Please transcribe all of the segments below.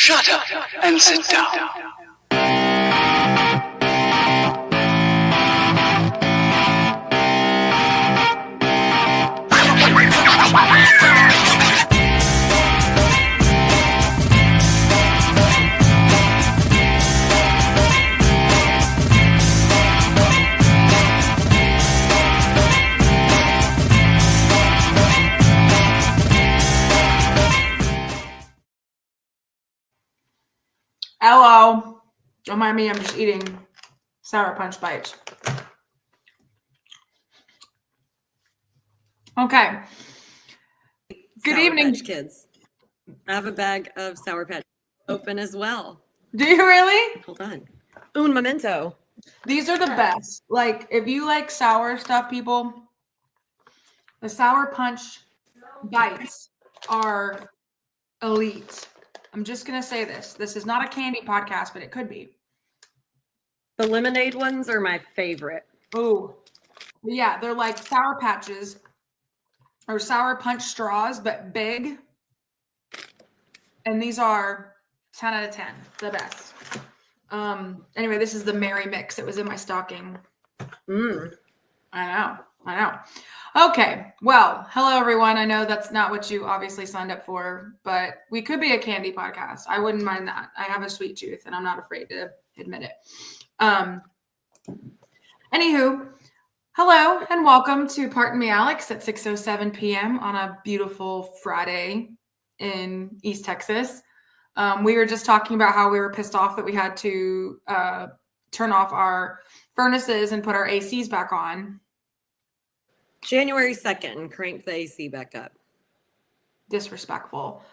Shut up and sit down. Hello. Don't mind me, I'm just eating Sour Punch bites. Okay. Good Sour evening. Patch Kids. I have a bag of Sour Patch open as well. Do you really? Hold on. Un memento. These are the best. Like, if you like sour stuff, people, the Sour Punch bites are elite. I'm just going to say this. This is not a candy podcast, but it could be. The lemonade ones are my favorite. Ooh. Yeah, they're like Sour Patches or Sour Punch straws, but big. And these are 10 out of 10, the best. Anyway, this is the Merry Mix. It was in my stocking. I know. Okay, well, hello everyone. I know that's not what you obviously signed up for, but we could be a candy podcast. I wouldn't mind that. I have a sweet tooth and I'm not afraid to admit it. Anywho, hello and welcome to Pardon Me Alex at 6:07 p.m. on a beautiful Friday in East Texas. We were just talking about how we were pissed off that we had to turn off our furnaces and put our ACs back on. January 2nd, cranked the AC back up. Disrespectful.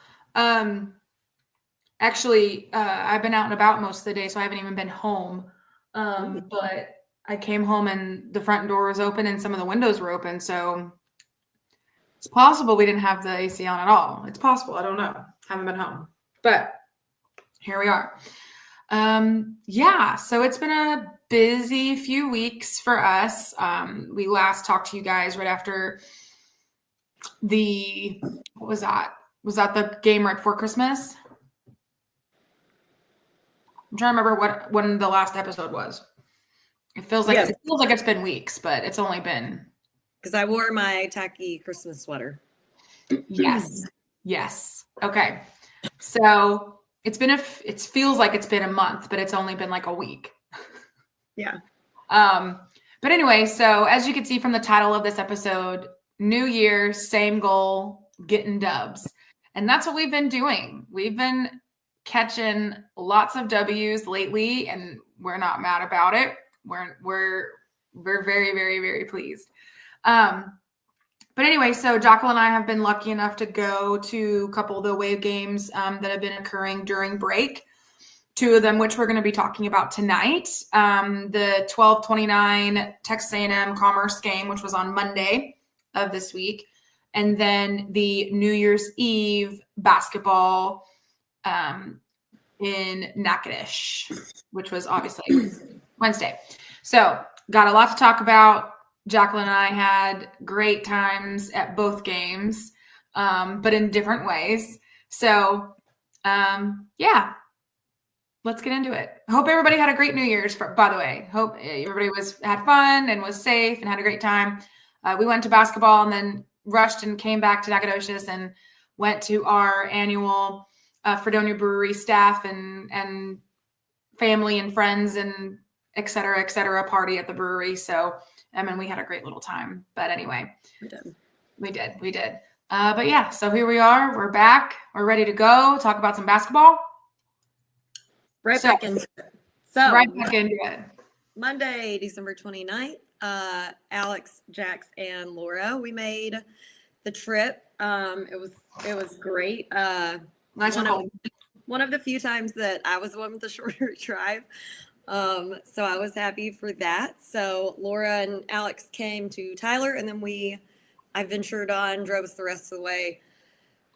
Actually, I've been out and about most of the day, so I haven't even been home. But I came home and the front door was open and some of the windows were open. So it's possible we didn't have the AC on at all. It's possible. I don't know. Haven't been home. But here we are. So it's been a busy few weeks for us. We last talked to you guys right after what was that? Was that the game right before Christmas? I'm trying to remember when the last episode was. It feels like it's been weeks, but it's only been. Because I wore my tacky Christmas sweater. Yes. Okay. So it feels like it's been a month, but it's only been like a week. Yeah. But anyway, so as you can see from the title of this episode, new year, same goal, getting dubs. And that's what we've been doing. We've been catching lots of W's lately, and we're not mad about it. We're very, very, very pleased. But anyway, so Jacqueline and I have been lucky enough to go to a couple of the Wave games that have been occurring during break. Two of them, which we're going to be talking about tonight. The 12-29 Texas A&M Commerce game, which was on Monday of this week. And then the New Year's Eve basketball in Natchitoches, which was obviously Wednesday. So got a lot to talk about. Jacqueline and I had great times at both games, but in different ways. So, let's get into it. I hope everybody had a great New Year's, by the way. Hope everybody had fun and was safe and had a great time. We went to basketball and then rushed and came back to Nacogdoches and went to our annual Fredonia Brewery staff and family and friends and et cetera, party at the brewery. So, we had a great little time. But anyway, we did. But yeah, so here we are. We're back. We're ready to go. Talk about some basketball. Right back into it. Monday, December 29th, Alex, Jax, and Laura, we made the trip. It was great. Nice one of the few times that I was the one with the shorter drive. So I was happy for that. So Laura and Alex came to Tyler, and then I ventured on, drove us the rest of the way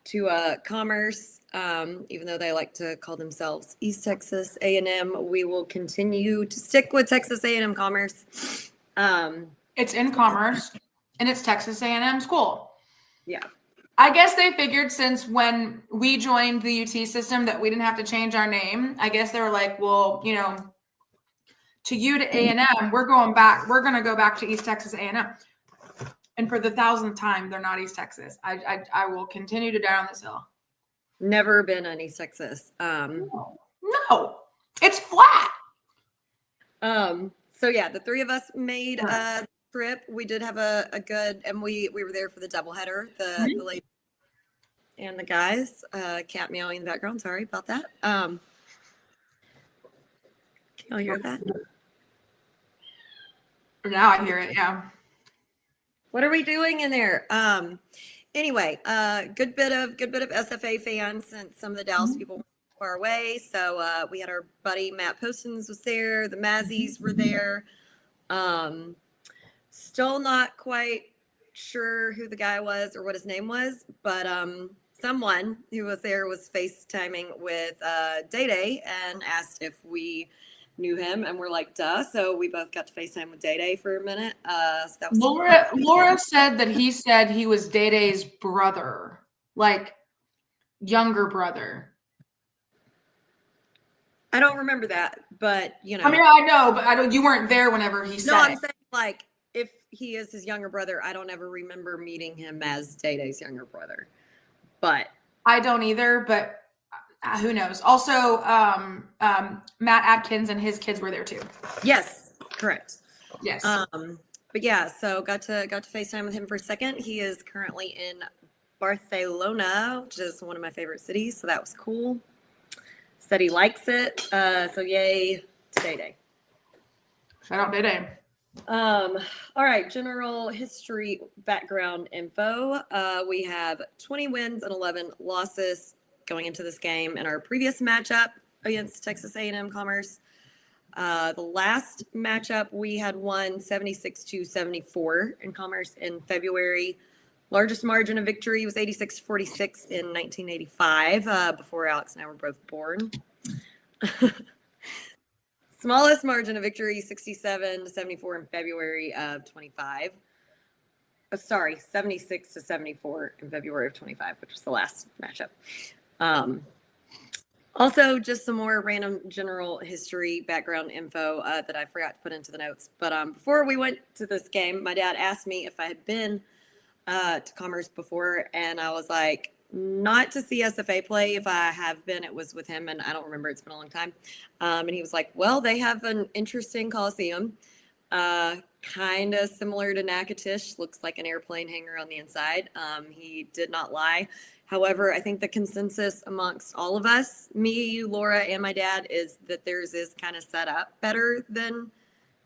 to Commerce. Even though they like to call themselves East Texas A&M, we will continue to stick with Texas A&M Commerce. It's in Commerce, and it's Texas A&M school. Yeah. I guess they figured since when we joined the UT system that we didn't have to change our name. I guess they were like, well, to you to A&M, we're going back. We're going to go back to East Texas A&M. And for the 1,000th time, they're not East Texas. I will continue to die on this hill. Never been in East Texas. No, it's flat. So yeah, the three of us made a trip. We did have a good, and we were there for the doubleheader. The ladies and the guys. Cat meowing in the background. Sorry about that. Can y'all hear that? Now I hear it. Yeah. What are we doing in there? Anyway, good bit of SFA fans since some of the Dallas people were far away. So we had our buddy Matt Postins was there. The Mazzies were there. Still not quite sure who the guy was or what his name was, but someone who was there was FaceTiming with Day Day and asked if we knew him, and we're like, duh. So we both got to FaceTime with Day Day for a minute. So that was Laura said that he said he was Day Day's brother, like younger brother. I don't remember that, but you know. I mean, I know, but you weren't there whenever he said No, I'm it. saying like if he is his younger brother, I don't ever remember meeting him as Day Day's younger brother. But I don't either, but who knows? Also, Matt Atkins and his kids were there too. yes, correct. Yes. But yeah, so got to FaceTime with him for a second. He is currently in Barcelona, which is one of my favorite cities, so that was cool. Said he likes it. So yay to Day Day. Shout out Day Day. All right, general history background info. We have 20 wins and 11 losses going into this game in our previous matchup against Texas A&M Commerce. The last matchup we had won 76-74 in Commerce in February. Largest margin of victory was 86-46 in 1985, before Alex and I were both born. Smallest margin of victory, 67-74 in February of 25. 76-74 in February of 25, which was the last matchup. Also, just some more random general history background info that I forgot to put into the notes. But before we went to this game, my dad asked me if I had been to Commerce before, and I was like, not to see SFA play. If I have been, it was with him, and I don't remember. It's been a long time. And he was like, well, they have an interesting Coliseum, kind of similar to Natchitoches, looks like an airplane hangar on the inside. He did not lie. However, I think the consensus amongst all of us, me, you, Laura, and my dad, is that theirs is kind of set up better than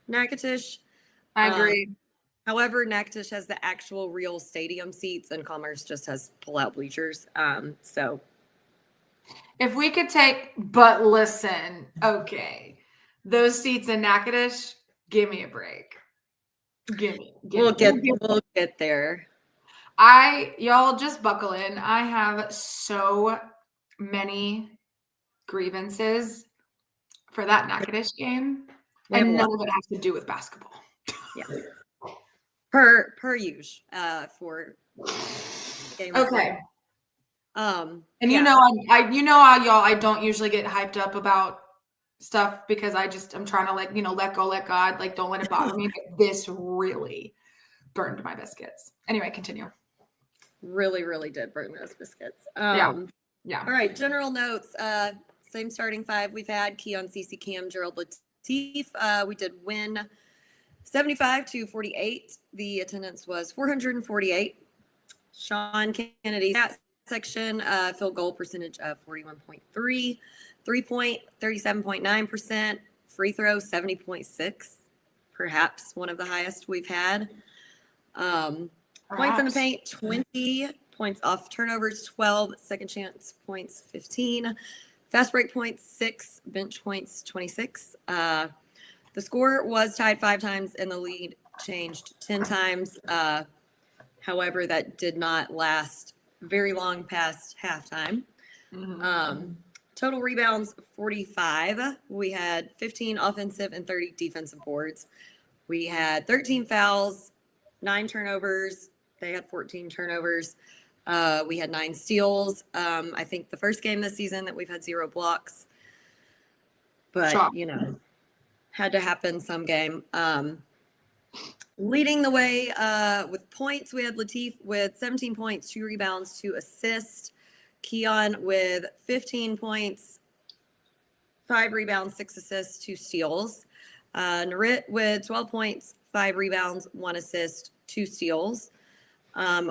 Natchitoches. I agree. However, Natchitoches has the actual real stadium seats, and Commerce just has pull-out bleachers. So, if we could but listen, okay, those seats in Natchitoches, give me a break. We'll get there. Y'all just buckle in. I have so many grievances for that Natchitoches game, and none of it has to do with basketball. Yeah. Per usual for games. Okay. And yeah. you know how y'all, I don't usually get hyped up about stuff because I'm trying to let go, let God, don't let it bother me. But this really burned my biscuits. Anyway, continue. Really, really did burn those biscuits. Yeah. All right. General notes. Same starting five we've had: Keon, Cece, Cam, Gerald, Latif. We did win 75-48. The attendance was 448. Sean Kennedy section, field goal percentage of 41.3, 3-point 37.9%, free throw 70.6, perhaps one of the highest we've had. Points in the paint 20, points off turnovers 12, second chance points 15, fast break points 6, bench points 26. The score was tied 5 times and the lead changed 10 times. However, that did not last very long past halftime. Mm-hmm. Total rebounds 45. We had 15 offensive and 30 defensive boards. We had 13 fouls, 9 turnovers. They had 14 turnovers. We had 9 steals. I think the first game this season that we've had 0 blocks, but Shock. had to happen some game. Leading the way with points, we had Latif with 17 points, 2 rebounds, 2 assists. Keon with 15 points, 5 rebounds, 6 assists, 2 steals. Narit with 12 points, 5 rebounds, 1 assist, 2 steals.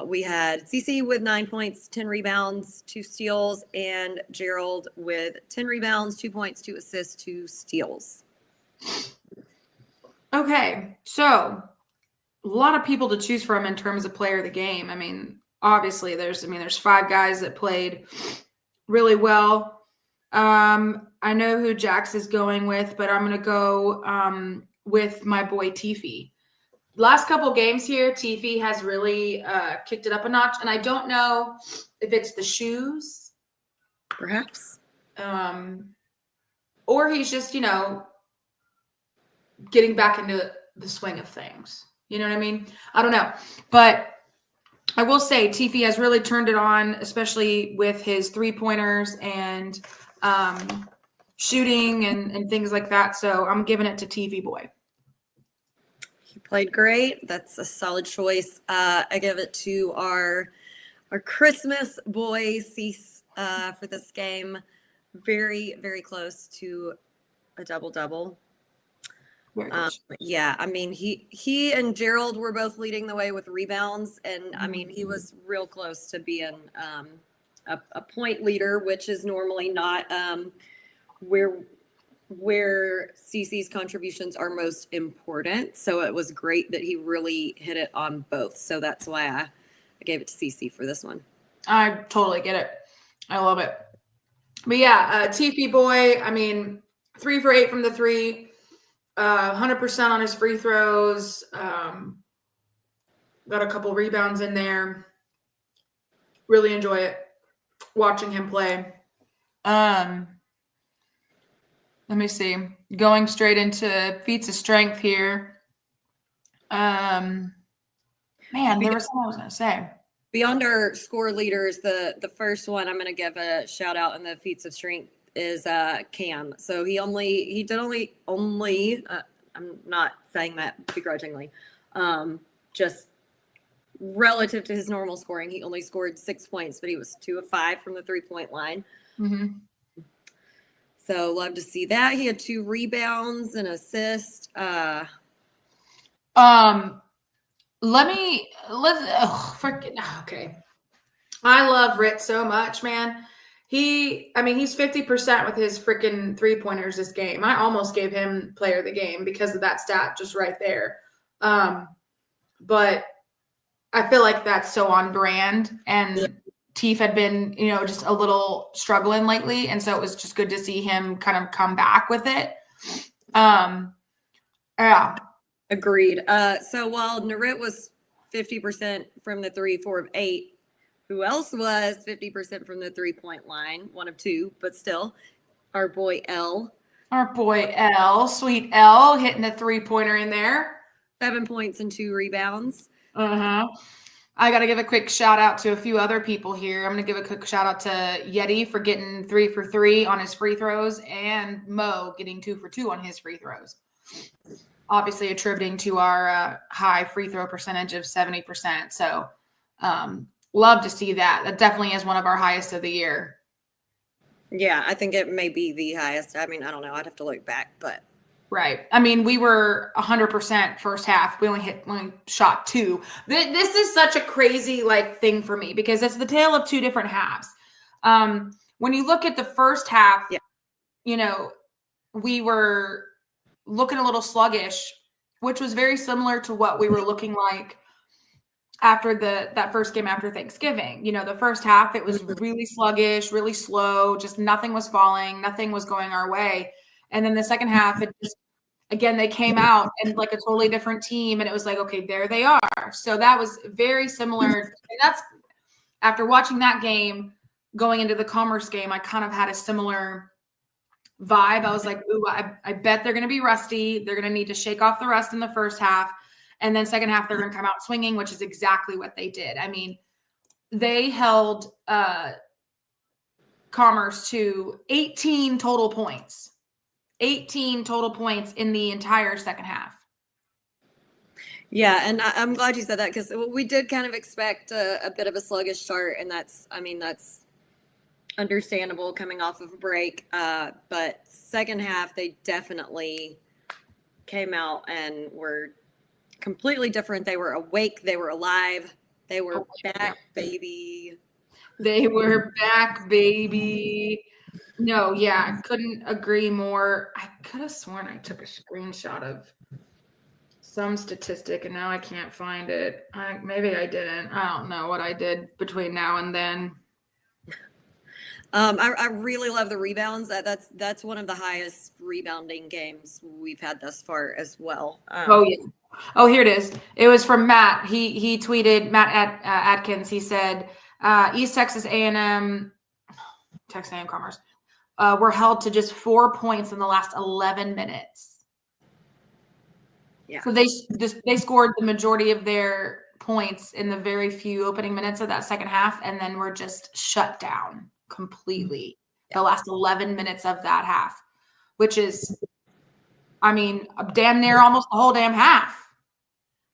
We had Cece with 9 points, 10 rebounds, 2 steals, and Gerald with 10 rebounds, 2 points, 2 assists, 2 steals. Okay, so a lot of people to choose from in terms of player of the game. I mean, obviously there's 5 guys that played really well. I know who Jax is going with, but I'm going to go with my boy Tiffy. Last couple games here, Tiffy has really kicked it up a notch, and I don't know if it's the shoes, Perhaps. or he's just, getting back into the swing of things. You know what I mean? I don't know. But I will say Tiffy has really turned it on, especially with his 3-pointers and shooting and things like that. So I'm giving it to Tiffy boy. He played great. That's a solid choice. I give it to our Christmas boy, Cease, for this game. Very, very close to a double-double. Yeah, I mean, he and Gerald were both leading the way with rebounds, and I mean, he was real close to being a point leader, which is normally not where CC's contributions are most important. So it was great that he really hit it on both. So that's why I gave it to CC for this one. I totally get it. I love it. But yeah, TP boy, I mean, 3 for 8 from the 3. 100% on his free throws. Got a couple rebounds in there. Really enjoy it watching him play. Let me see. Going straight into feats of strength here. Man, there was something I was going to say. Beyond our score leaders, the first one I'm going to give a shout out in the feats of strength is Cam. So he did only I'm not saying that begrudgingly, just relative to his normal scoring, he only scored 6 points, but he was 2 of 5 from the 3-point line. Mm-hmm. So love to see that. He had 2 rebounds and assist. Freaking okay. I love Rit so much, man. He's 50% with his freaking 3-pointers this game. I almost gave him player of the game because of that stat just right there. But I feel like that's so on brand, and Teef had been, just a little struggling lately. And so it was just good to see him kind of come back with it. Yeah. Agreed. So while Narit was 50% from the 3, 4 of 8, who else was 50% from the 3-point line? 1 of 2, but still, our boy L. Our boy L, sweet L, hitting a 3-pointer in there. 7 points and 2 rebounds. I got to give a quick shout out to a few other people here. I'm going to give a quick shout out to Yeti for getting 3 for 3 on his free throws, and Mo getting 2 for 2 on his free throws. Obviously attributing to our high free throw percentage of 70%. So, love to see that. That definitely is one of our highest of the year. Yeah, I think it may be the highest. I mean, I don't know. I'd have to look back, but. Right. I mean, we were 100% first half. We only shot 2. This is such a crazy thing for me because it's the tale of 2 different halves. When you look at the first half, we were looking a little sluggish, which was very similar to what we were looking like after that first game after Thanksgiving. The first half, it was really sluggish, really slow, just nothing was falling, nothing was going our way. And then the second half, it just, again, they came out and like a totally different team, and it was like, okay, there they are. So that was very similar. And that's after watching that game, going into the Commerce game, I kind of had a similar vibe. I was like, ooh, I bet they're going to be rusty. They're going to need to shake off the rust in the first half. And then second half, they're going to come out swinging, which is exactly what they did. I mean, they held Commerce to 18 total points. 18 total points in the entire second half. Yeah, and I'm glad you said that because we did kind of expect a bit of a sluggish start, and that's understandable coming off of a break. But second half, they definitely came out and were completely different. They were awake. They were alive. They were back, baby. They were back, baby. No, yeah, couldn't agree more. I could have sworn I took a screenshot of some statistic and now I can't find it. Maybe I didn't. I don't know what I did between now and then. I really love the rebounds. That's one of the highest rebounding games we've had thus far as well. Oh yeah. Oh, here it is. It was from Matt. He tweeted, Matt Atkins. He said, East Texas A&M, Texas A&M Commerce, were held to just 4 points in the last 11 minutes. Yeah. So they scored the majority of their points in the very few opening minutes of that second half, and then were just shut down completely the last 11 minutes of that half, which is, I mean, damn near almost the whole damn half.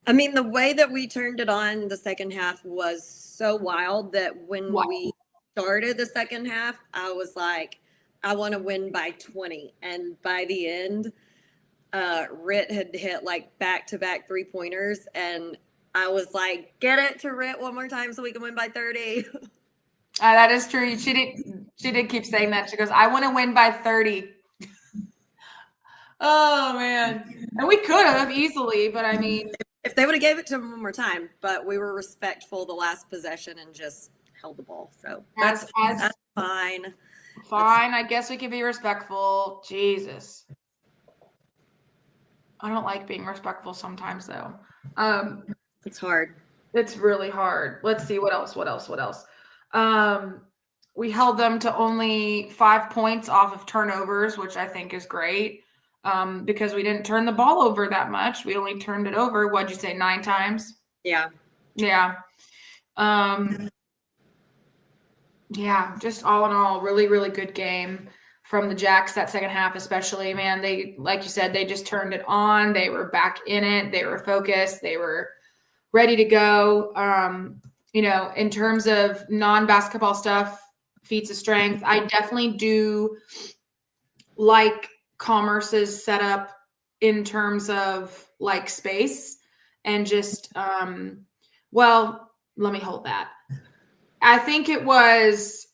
I mean, the way that we turned it on the second half was so wild that when we started the second half, I was like, I want to win by 20. And by the end, Rit had hit like back-to-back 3-pointers. And I was like, get it to Rit one more time so we can win by 30. That is true. She did keep saying that. She goes, I want to win by 30. Oh, man. And we could have easily, but I mean. If they would have gave it to him one more time, but we were respectful the last possession and just held the ball. So that's fine. Fine. I guess we can be respectful. Jesus. I don't like being respectful sometimes, though. It's hard. It's really hard. Let's see. What else? We held them to only 5 points off of turnovers, which I think is great. Because we didn't turn the ball over that much. We only turned it over, what'd you say, 9 times? Yeah. Yeah. Yeah, just all in all, really, really good game from the Jacks that second half, especially. Man, they, like you said, they just turned it on. They were back in it. They were focused. They were ready to go. In terms of non-basketball stuff, feats of strength, I definitely do like Commerce's setup in terms of like space and just let me hold that. I think it was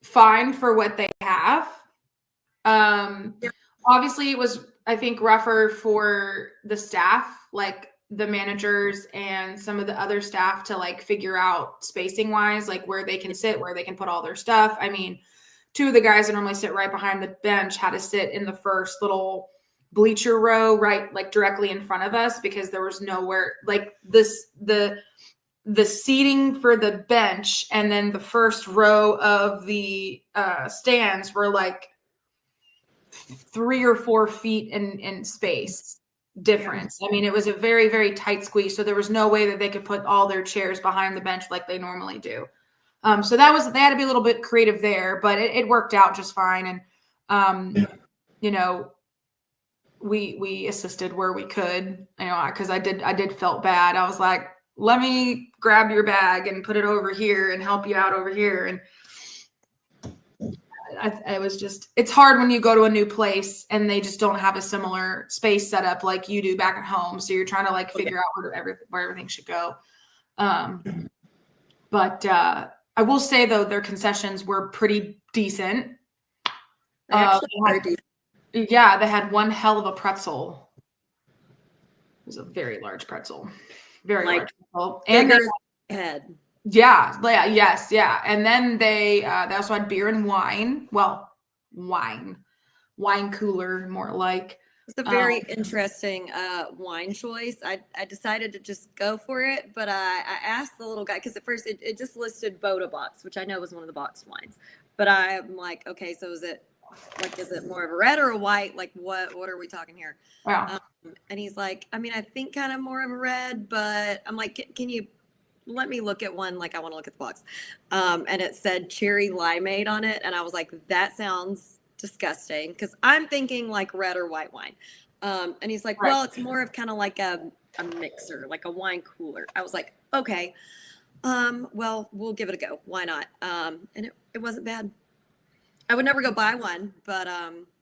fine for what they have. Obviously it was, I think, rougher for the staff, like the managers and some of the other staff, to like figure out spacing wise, like where they can sit, where they can put all their stuff. I mean, 2 of the guys that normally sit right behind the bench had to sit in the first little bleacher row, right, like directly in front of us, because there was nowhere, like the seating for the bench and then the first row of the stands were like 3 or 4 feet in space difference. I mean, it was a very, very tight squeeze. So there was no way that they could put all their chairs behind the bench like they normally do. So they had to be a little bit creative there, but it worked out just fine. And, we assisted where we could, cause I did felt bad. I was like, let me grab your bag and put it over here and help you out over here. And I was just, it's hard when you go to a new place and they just don't have a similar space setup like you do back at home. So you're trying to like figure out where everything should go. But I will say though, their concessions were pretty decent. They had one hell of a pretzel. It was a very large pretzel. Very large pretzel. And bigger head. Yeah. And then they also had beer and wine. Well, wine cooler, more like. It's a very interesting wine choice. I decided to just go for it, but I asked the little guy, because at first it just listed Boda Box, which I know was one of the boxed wines. But I'm like, okay, so is it more of a red or a white? Like, what are we talking here? Wow. And he's like, I mean, I think kind of more of a red, but I'm like, can you let me look at one. Like I want to look at the box. And it said cherry limeade on it. And I was like, that sounds disgusting. Because I'm thinking like red or white wine. And he's like, Right. well, it's more of kind of like a mixer, like a wine cooler. I was like, okay. Well, we'll give it a go. Why not? And it wasn't bad. I would never go buy one, but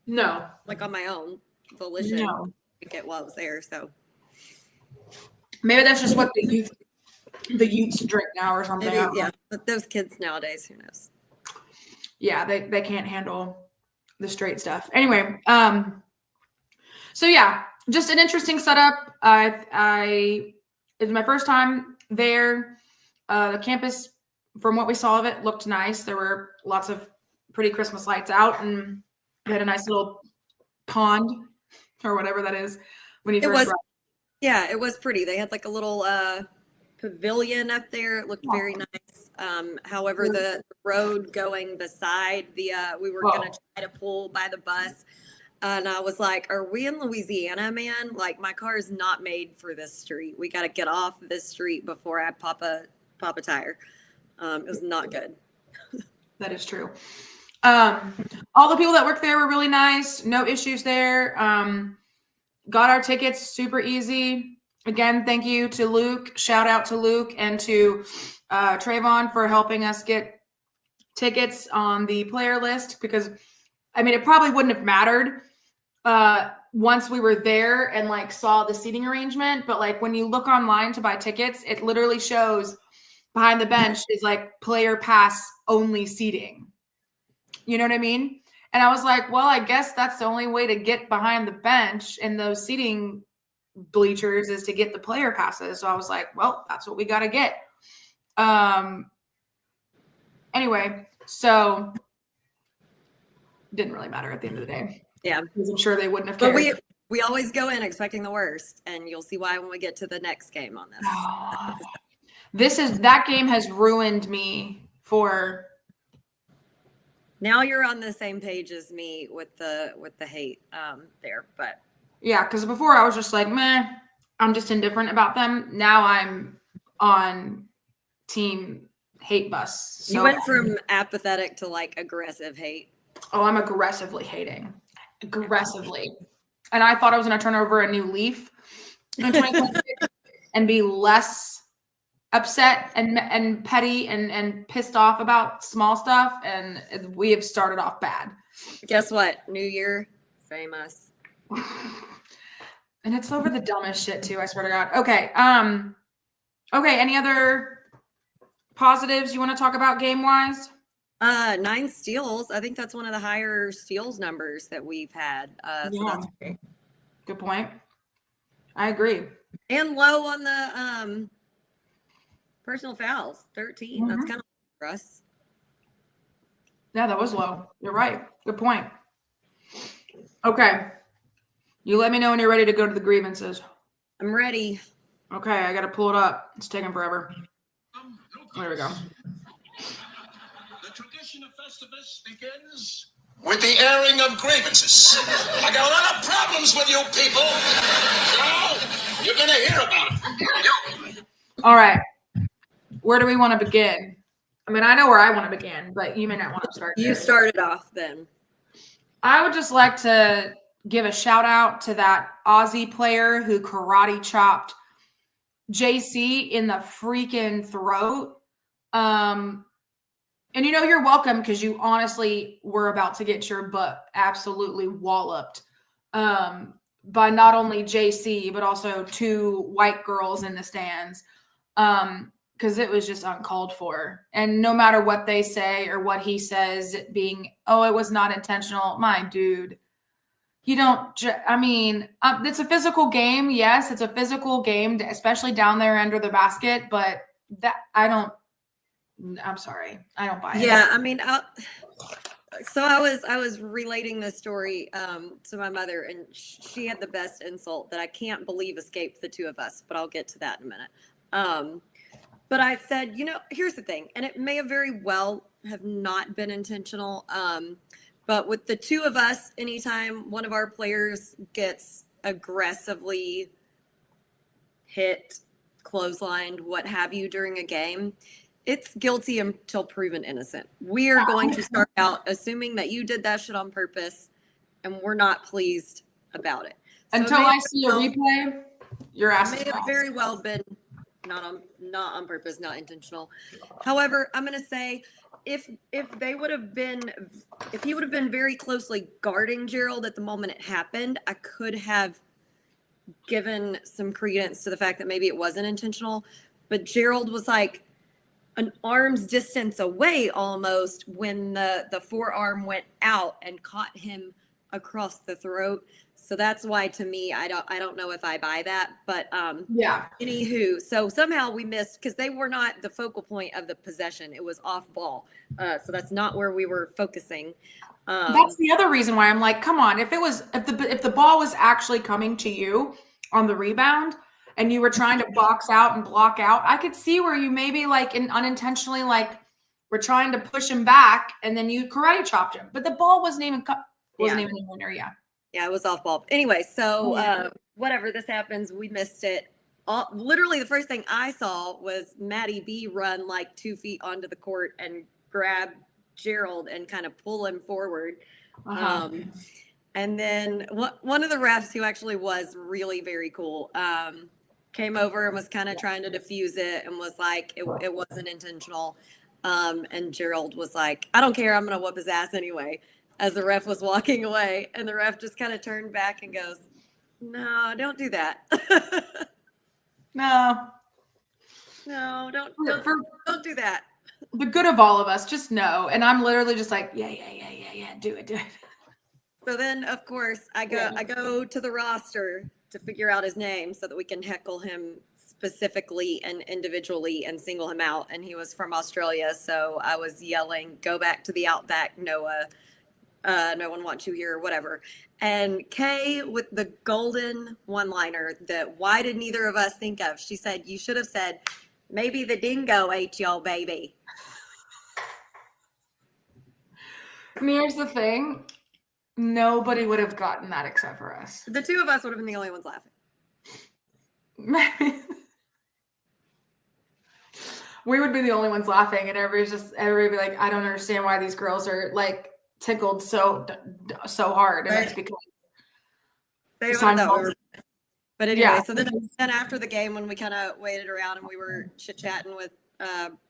No. like on my own volition, No. drink it while I was there. So Maybe that's just what the youths drink now or something. maybe, yeah, but those kids nowadays, who knows? Yeah, they can't handle the straight stuff. Anyway, so yeah, just an interesting setup. It's my first time there. The campus, from what we saw of it, looked nice. There were lots of pretty Christmas lights out, and we had a nice little pond or whatever that is when you It first was, arrived. yeah, it was pretty. They had like a little pavilion up there. It looked very nice. However, the road going beside the we were gonna try to pull by the bus. And I was like, are we in Louisiana, man? Like my car is not made for this street. We got to get off this street before I pop a tire. It was not good. That is true. All the people that worked there were really nice. No issues there. Got our tickets super easy. Again, thank you to Luke. Shout out to Luke and to Trayvon for helping us get tickets on the player list, because I mean, it probably wouldn't have mattered once we were there and like saw the seating arrangement. But like when you look online to buy tickets, it literally shows behind the bench is like player pass only seating. You know what I mean? And I was like, well, I guess that's the only way to get behind the bench in those seating bleachers is to get the player passes. So I was like, well, that's what we got to get. Anyway, so didn't really matter at the end of the day. Yeah, because I'm sure they wouldn't have cared. but we always go in expecting the worst, and you'll see why when we get to the next game on this. That game has ruined me for. Now you're on the same page as me with the hate there, but yeah, because before I was just like, meh, I'm just indifferent about them. Now I'm on team hate bus. So, you went from apathetic to like aggressive hate. Oh, I'm aggressively hating. Aggressively. And I thought I was going to turn over a new leaf in 2026 and be less upset and petty and pissed off about small stuff. And we have started off bad. Guess what? New year, famous. And it's over the dumbest shit too, I swear to God. Okay. Okay, any other positives you want to talk about game-wise? 9 steals. I think that's one of the higher steals numbers that we've had. So that's great. Good point. I agree. And low on the personal fouls, 13. That's kind of for us. Yeah, that was low. You're right. Good point. Okay. You let me know when you're ready to go to the grievances. I'm ready. Okay, I got to pull it up. It's taking forever. There we go. The tradition of Festivus begins with the airing of grievances. I got a lot of problems with you people. So, you're going to hear about it. All right. Where do we want to begin? I mean, I know where I want to begin, but you may not want to start. You started off then. I would just like to give a shout out to that Aussie player who karate chopped JC in the freaking throat. And you know, you're welcome, because you honestly were about to get your butt absolutely walloped by not only JC, but also 2 white girls in the stands. Because it was just uncalled for. And no matter what they say or what he says, it being, oh, it was not intentional. My dude, you don't, I mean, it's a physical game. Yes, it's a physical game, especially down there under the basket. But that, I'm sorry. I don't buy it. Yeah, I mean, so I was relating this story to my mother, and she had the best insult that I can't believe escaped the 2 of us, but I'll get to that in a minute. But I said, you know, here's the thing, and it may have very well have not been intentional, but with the 2 of us, anytime one of our players gets aggressively hit, clotheslined, what have you, during a game, it's guilty until proven innocent. We are going to start out assuming that you did that shit on purpose, and we're not pleased about it. So Until I see a replay, your ass is may have very well been not on purpose, not intentional. However, I'm gonna say if he would have been very closely guarding Gerald at the moment it happened, I could have given some credence to the fact that maybe it wasn't intentional. But Gerald was like an arm's distance away almost when the forearm went out and caught him across the throat. So that's why, to me, I don't know if I buy that, but yeah. Anywho, so somehow we missed, because they were not the focal point of the possession. It was off ball, so that's not where we were focusing. That's the other reason why I'm like, come on, if the ball was actually coming to you on the rebound and you were trying to box out and block out, I could see where you maybe like unintentionally like were trying to push him back and then you karate chopped him, but the ball wasn't even anywhere near you. Yeah, it was off ball. Anyway, so whatever, this happens. We missed it. Literally, the first thing I saw was Maddie B run like 2 feet onto the court and grab Gerald and kind of pull him forward. And then one of the refs, who actually was really very cool, came over and was kind of trying to diffuse it and was like, it wasn't intentional. And Gerald was like, I don't care. I'm going to whoop his ass anyway, as the ref was walking away. And the ref just kind of turned back and goes, no, don't do that. No, don't do that. The good of all of us, just know. And I'm literally just like, yeah, do it. So then, of course, I go to the roster to figure out his name so that we can heckle him specifically and individually and single him out. And he was from Australia, so I was yelling, "Go back to the Outback, Noah. No one wants you here," or whatever. And Kay, with the golden one-liner that why did neither of us think of? She said, "You should have said, maybe the dingo ate y'all, baby." And here's the thing. Nobody would have gotten that except for us. The two of us would have been the only ones laughing. We would be the only ones laughing, and everybody be like, I don't understand why these girls are like tickled so hard. And it's because they were. But anyway, yeah. So then after the game, when we kind of waited around and we were chit-chatting with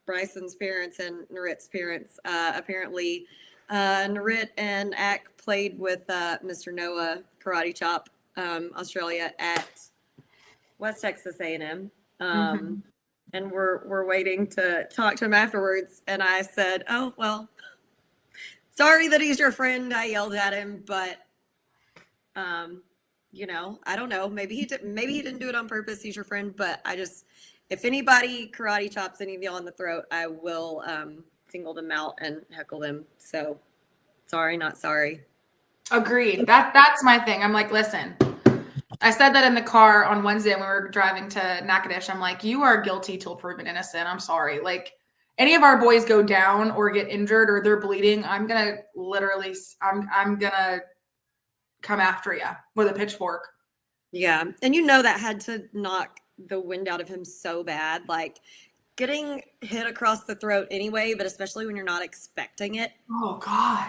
Bryson's parents and Narit's parents, apparently Narit and Ak played with Mr. Noah Karate Chop, Australia, at West Texas A&M. And we're waiting to talk to him afterwards. And I said, "Oh, well, sorry that he's your friend." I yelled at him, but I don't know. Maybe he didn't do it on purpose. He's your friend, but if anybody karate chops any of y'all in the throat, I will single them out and heckle them. So sorry, not sorry. Agreed. That's my thing. I'm like, listen, I said that in the car on Wednesday when we were driving to Natchitoches. I'm like, you are guilty till proven innocent. I'm sorry. Like, any of our boys go down or get injured or they're bleeding, I'm gonna come after you with a pitchfork. Yeah. And that had to knock the wind out of him so bad. Like, getting hit across the throat anyway, but especially when you're not expecting it. Oh God.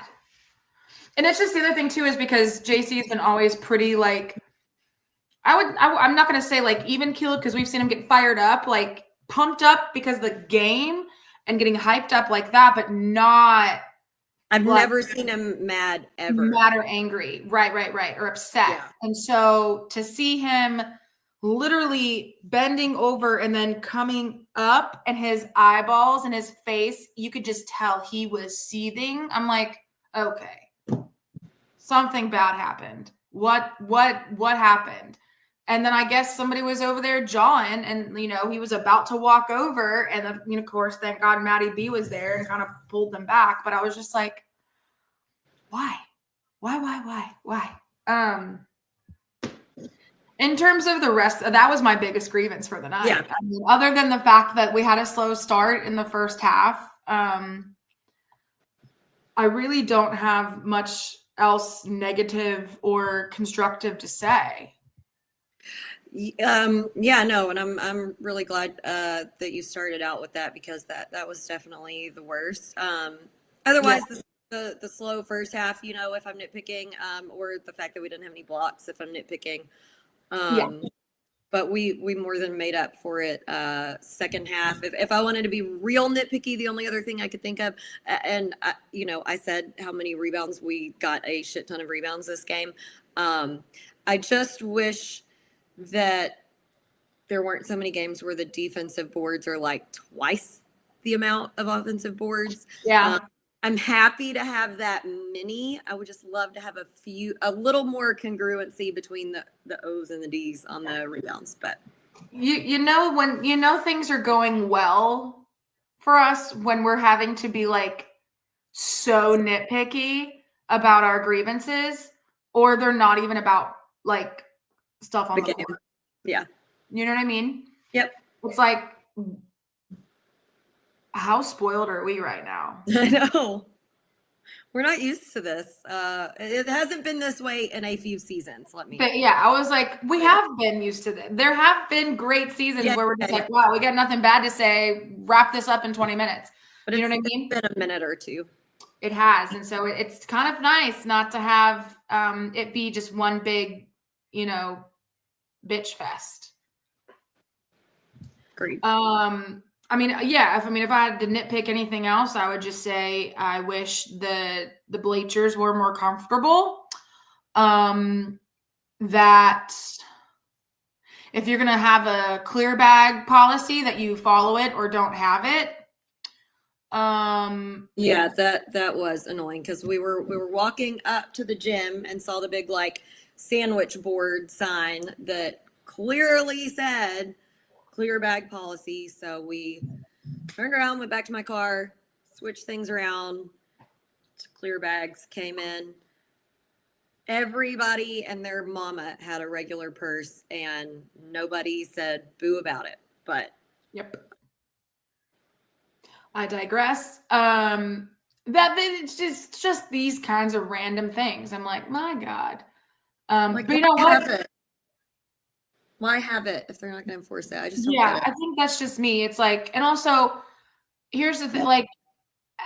And it's just the other thing too, is because JC has been always pretty like, I'm not going to say like even keeled, because we've seen him get fired up, like pumped up because of the game and getting hyped up like that, but not. I've never seen him mad ever. Mad or angry. Right. Or upset. Yeah. And so to see him literally bending over and then coming up and his eyeballs and his face, you could just tell he was seething. I'm like, okay, something bad happened. What happened? And then I guess somebody was over there jawing, and he was about to walk over, and of course, thank God Maddie B was there and kind of pulled them back. But I was just like, why? In terms of the rest, that was my biggest grievance for the night. Yeah. I mean, other than the fact that we had a slow start in the first half, I really don't have much else negative or constructive to say. Yeah, no, and I'm really glad that you started out with that, because that was definitely the worst. Yeah. Otherwise, the slow first half, if I'm nitpicking, or the fact that we didn't have any blocks, if I'm nitpicking. Yeah. But we more than made up for it second half. If I wanted to be real nitpicky, the only other thing I could think of, and I said how many rebounds we got, a shit ton of rebounds this game. I just wish that there weren't so many games where the defensive boards are like twice the amount of offensive boards. Yeah. I'm happy to have that many. I would just love to have a little more congruency between the O's and the D's on the rebounds. But when things are going well for us, when we're having to be like so nitpicky about our grievances, or they're not even about like stuff on the game. court. Yeah. You know what I mean? Yep. It's like, how spoiled are we right now? I know. We're not used to this. It hasn't been this way in a few seasons. But yeah, I was like, we have been used to this. There have been great seasons where we're just like, wow, we got nothing bad to say. Wrap this up in 20 minutes. But you know what I mean? It's been a minute or two. It has. And so it's kind of nice not to have it be just one big, bitch fest. Great. If I had to nitpick anything else, I would just say I wish the bleachers were more comfortable. That if you're gonna have a clear bag policy, that you follow it or don't have it. Yeah, that was annoying, because we were walking up to the gym and saw the big like sandwich board sign that clearly said clear bag policy. So we turned around, went back to my car, switched things around. Clear bags came in. Everybody and their mama had a regular purse, and nobody said boo about it. But yep. I digress. It's just these kinds of random things. I'm like, my God. But you know what? Why have it if they're not going to enforce it? I just don't get it. I think that's just me. It's like, and also, here's the thing. Like,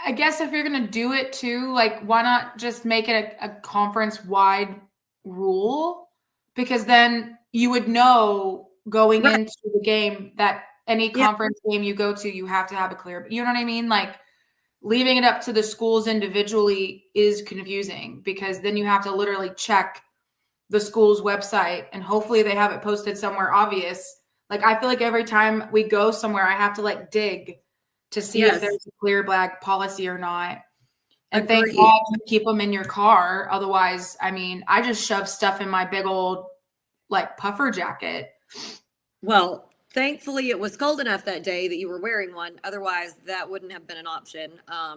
I guess if you're going to do it too, like, why not just make it a conference-wide rule? Because then you would know going into the game that any conference game you go to, you have to have a clear, you know what I mean? Like, leaving it up to the schools individually is confusing, because then you have to literally check the school's website and hopefully they have it posted somewhere obvious. Like, I feel like every time we go somewhere, I have to like dig to see if there's a clear bag policy or not. And thank God you keep them in your car. Otherwise, I just shove stuff in my big old like puffer jacket. Well, thankfully it was cold enough that day that you were wearing one. Otherwise, that wouldn't have been an option.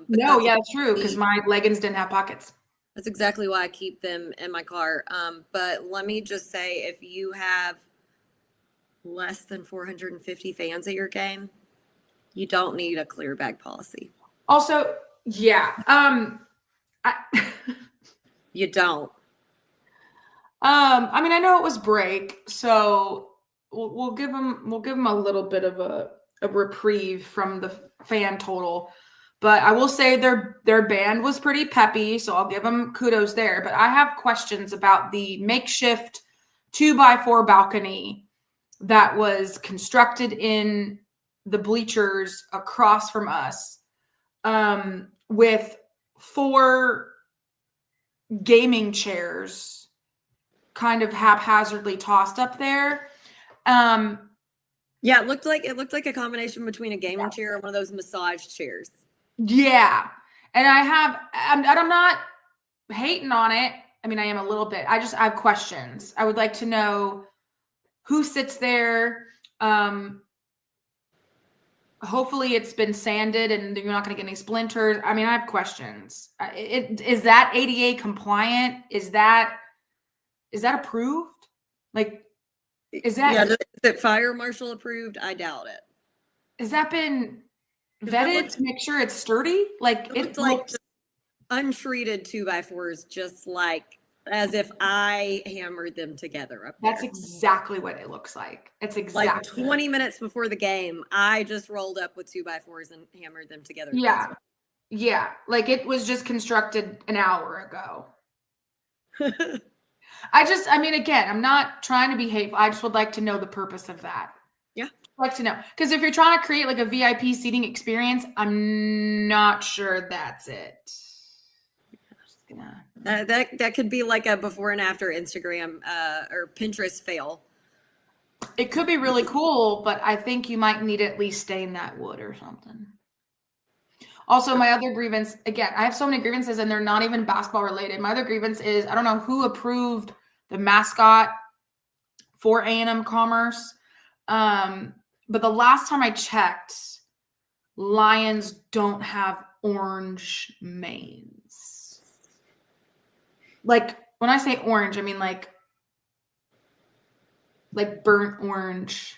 That's true, because my leggings didn't have pockets. That's exactly why I keep them in my car. But let me just say, if you have less than 450 fans at your game, you don't need a clear bag policy. Also, yeah. You don't. I know it was break, so we'll give them a little bit of a reprieve from the fan total. But I will say their band was pretty peppy, so I'll give them kudos there. But I have questions about the makeshift 2x4 balcony that was constructed in the bleachers across from us, with 4 gaming chairs kind of haphazardly tossed up there. Yeah, it looked like a combination between a gaming chair and one of those massage chairs. Yeah. And I'm not hating on it. I am a little bit. I have questions. I would like to know who sits there. Hopefully it's been sanded and you're not going to get any splinters. I have questions. Is that ADA compliant? Is that approved? Like, is that? Is it fire marshal approved? I doubt it. Has that been vetted to make sure it's sturdy? Like, it looks like untreated 2x4s, just like as if I hammered them together up That's there. exactly what it looks like. It's Like exactly 20 minutes before the game, I just rolled up with 2x4s and hammered them together. Yeah. Yeah. Like it was just constructed an hour ago. I mean, again, I'm not trying to be hateful. I just would like to know the purpose of that. Yeah. I'd like to know. Because if you're trying to create like a VIP seating experience, I'm not sure that's it. That could be like a before and after Instagram or Pinterest fail. It could be really cool, but I think you might need to at least stain that wood or something. Also, my other grievance, again, I have so many grievances and they're not even basketball related. My other grievance is I don't know who approved the mascot for A&M Commerce. But the last time I checked, Lions don't have orange manes. Like when I say orange, I mean like burnt orange.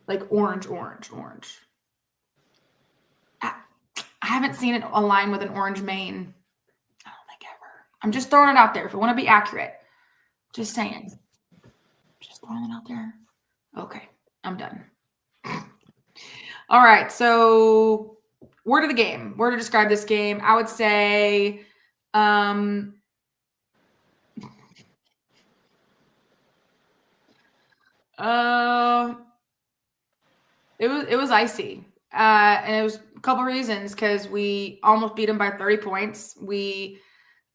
Like orange. I haven't seen it align with an orange mane. I don't think ever. I'm just throwing it out there if I want to be accurate. Just saying. Just throwing it out there. Okay, I'm done. All right, so word of the game. Word to describe this game. I would say it was icy. And it was a couple reasons because we almost beat them by 30 points. We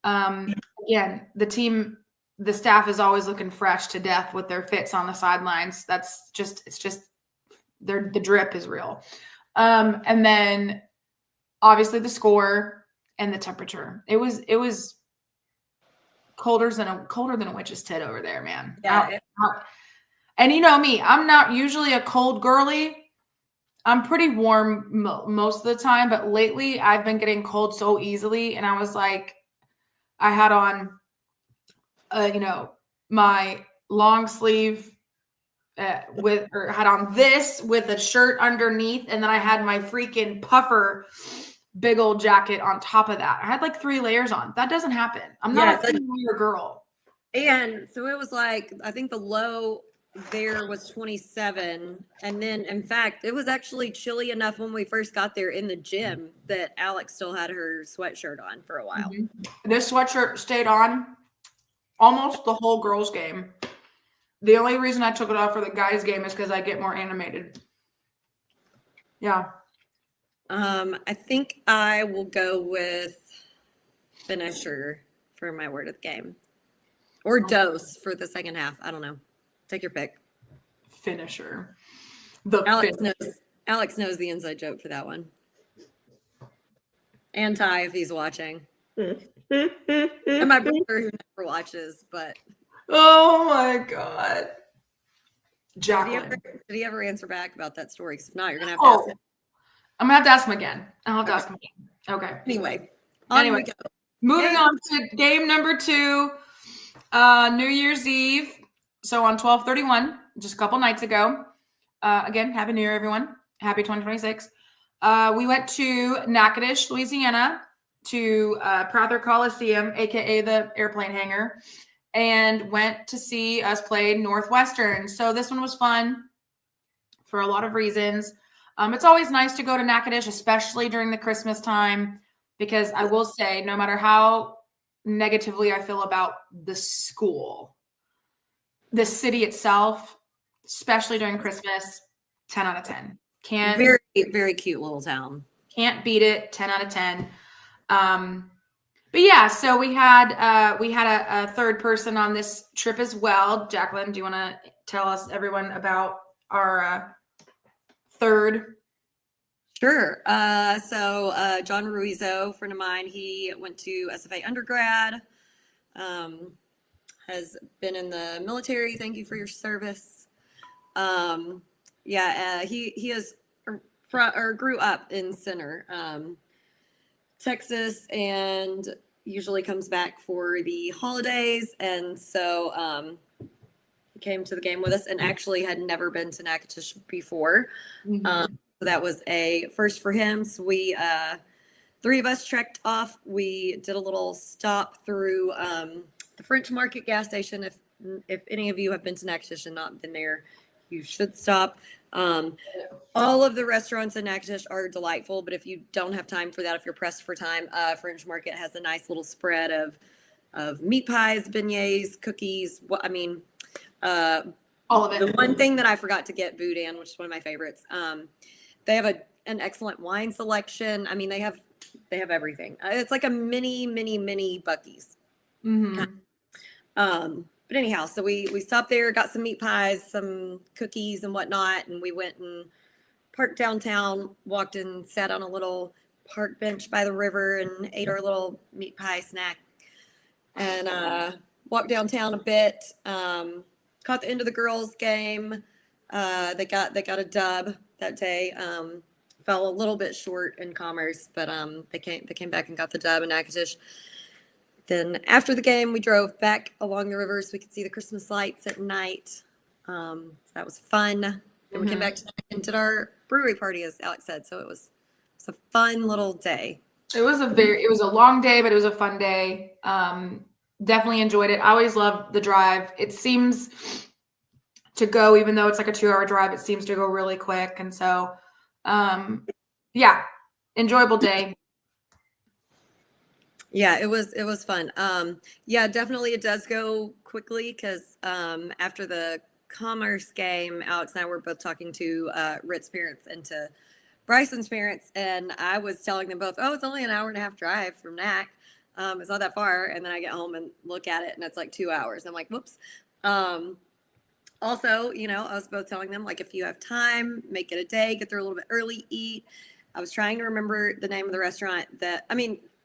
again, the staff is always looking fresh to death with their fits on the sidelines. It's just the drip is real. And then obviously the score and the temperature. It was colder than a witch's tit over there, man. Yeah. And you know me, I'm not usually a cold girly. I'm pretty warm most of the time, but lately I've been getting cold so easily. And I was like, I had on, my long sleeve had on this with a shirt underneath. And then I had my freaking puffer big old jacket on top of that. I had like 3 layers on. That doesn't happen. I'm not a 3-layer girl. And so it was like, I think the low there was 27. And then, in fact, it was actually chilly enough when we first got there in the gym that Alex still had her sweatshirt on for a while. Mm-hmm. This sweatshirt stayed on almost the whole girls' game. The only reason I took it off for the guys' game is because I get more animated. Yeah. I think I will go with finisher for my word of the game. Or dose for the second half. I don't know. Take your pick. Finisher. Alex knows the inside joke for that one. And Ty, if he's watching. And my brother who never watches, but. Oh my God. Jacqueline. Did he ever answer back about that story? Because if not, you're going to have to ask him. I'm going to have to ask him again. I'll have to ask him again. Okay. Anyway. Moving on to game number 2. New Year's Eve. So on 12/31, just a couple nights ago. Again, Happy New Year, everyone. Happy 2026. We went to Natchitoches, Louisiana, to Prather Coliseum, aka the airplane hangar, and went to see us play Northwestern. So this one was fun for a lot of reasons. It's always nice to go to Natchitoches, especially during the Christmas time, because I will say, no matter how negatively I feel about the school, the city itself, especially during Christmas, 10 out of 10. Very, very cute little town. Can't beat it. 10 out of 10. But yeah, so we had a third person on this trip as well. Jacqueline, do you want to tell everyone about our third? Sure. So John Ruizo, friend of mine, he went to SFA undergrad. Has been in the military. Thank you for your service. He is grew up in Center, Texas, and usually comes back for the holidays. And so he came to the game with us and actually had never been to Natchitoches before. So that was a first for him. So we three of us trekked off. We did a little stop through the French Market gas station. If any of you have been to Natchitoches and not been there, you should stop. All of the restaurants in Natchitoches are delightful, but if you don't have time for that, if you're pressed for time, French Market has a nice little spread of meat pies, beignets, cookies. All of it. The one thing that I forgot to get boudin, which is one of my favorites. They have an excellent wine selection. I mean, they have everything. It's like a mini Buc-ee's. Mm-hmm. But anyhow, so we stopped there, got some meat pies, some cookies and whatnot, and we went and parked downtown, walked and sat on a little park bench by the river and ate our little meat pie snack. And walked downtown a bit. Caught the end of the girls' game. They got a dub that day. Fell a little bit short in Commerce, but they came back and got the dub in Natchitoches. Then after the game, we drove back along the river so we could see the Christmas lights at night. So that was fun. And we came back and did our brewery party, as Alex said. So it was a fun little day. It was a long day, but it was a fun day. Definitely enjoyed it. I always love the drive. It seems to go, even though it's like a 2-hour drive, it seems to go really quick. And so, yeah, enjoyable day. Yeah, it was fun. Yeah, definitely it does go quickly because after the Commerce game, Alex and I were both talking to Rit's parents and to Bryson's parents, and I was telling them both, it's only an hour and a half drive from Nac. It's not that far. And then I get home and look at it and it's like 2 hours. I'm like, whoops. Also, I was both telling them, like, if you have time, make it a day, get there a little bit early, eat. I was trying to remember the name of the restaurant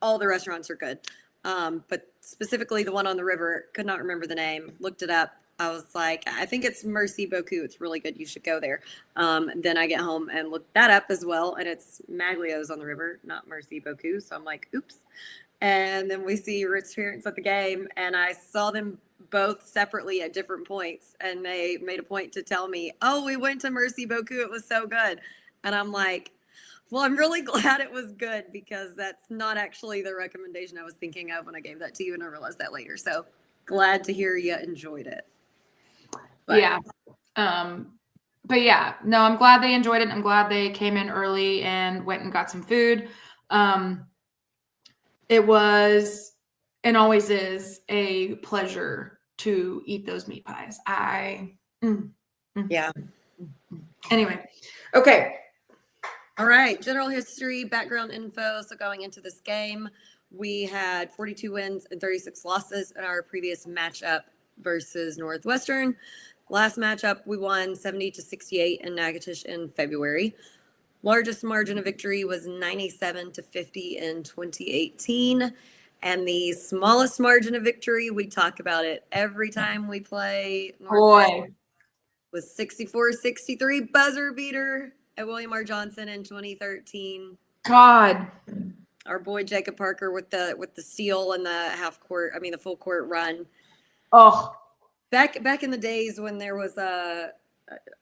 all the restaurants are good. But specifically the one on the river, could not remember the name, looked it up. I was like, I think it's Merci Beaucoup. It's really good. You should go there. Then I get home and look that up as well. And it's Maglio's on the river, not Merci Beaucoup. So I'm like, oops. And then we see Rit's parents at the game, and I saw them both separately at different points. And they made a point to tell me, we went to Merci Beaucoup. It was so good. And I'm like, well, I'm really glad it was good because that's not actually the recommendation I was thinking of when I gave that to you. And I realized that later. So glad to hear you enjoyed it. But, yeah. But yeah, no, I'm glad they enjoyed it. I'm glad they came in early and went and got some food. It was and always is a pleasure to eat those meat pies. Yeah. Anyway, okay. All right. General history, background info. So going into this game, we had 42 wins and 36 losses in our previous matchup versus Northwestern. Last matchup, we won 70-68 in Natchitoches in February. Largest margin of victory was 97-50 in 2018. And the smallest margin of victory, we talk about it every time we play Northwestern, was 64-63 buzzer beater at William R. Johnson in 2013. God. Our boy Jacob Parker with the steal and the full court run. Oh. Back in the days when there was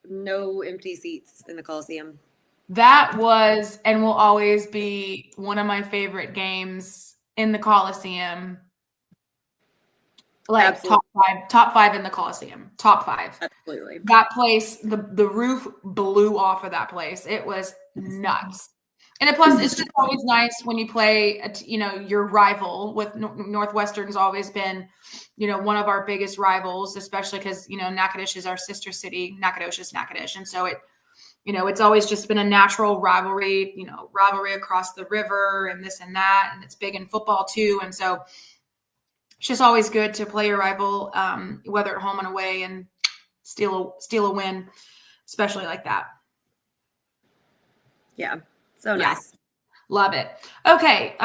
no empty seats in the Coliseum. That was and will always be one of my favorite games in the Coliseum. Like Absolutely. top five in the Coliseum. Top 5. Absolutely. That place, the roof blew off of that place. It was nuts. And plus, it's just always nice when you play, your rival. With Northwestern's always been, one of our biggest rivals, especially because, Natchitoches is our sister city, Natchitoches. And so it's always just been a natural rivalry, rivalry across the river and this and that. And it's big in football too. And so it's just always good to play your rival, whether at home and away, and steal a win, especially like that. Yeah. So nice. Yeah. Love it. Okay.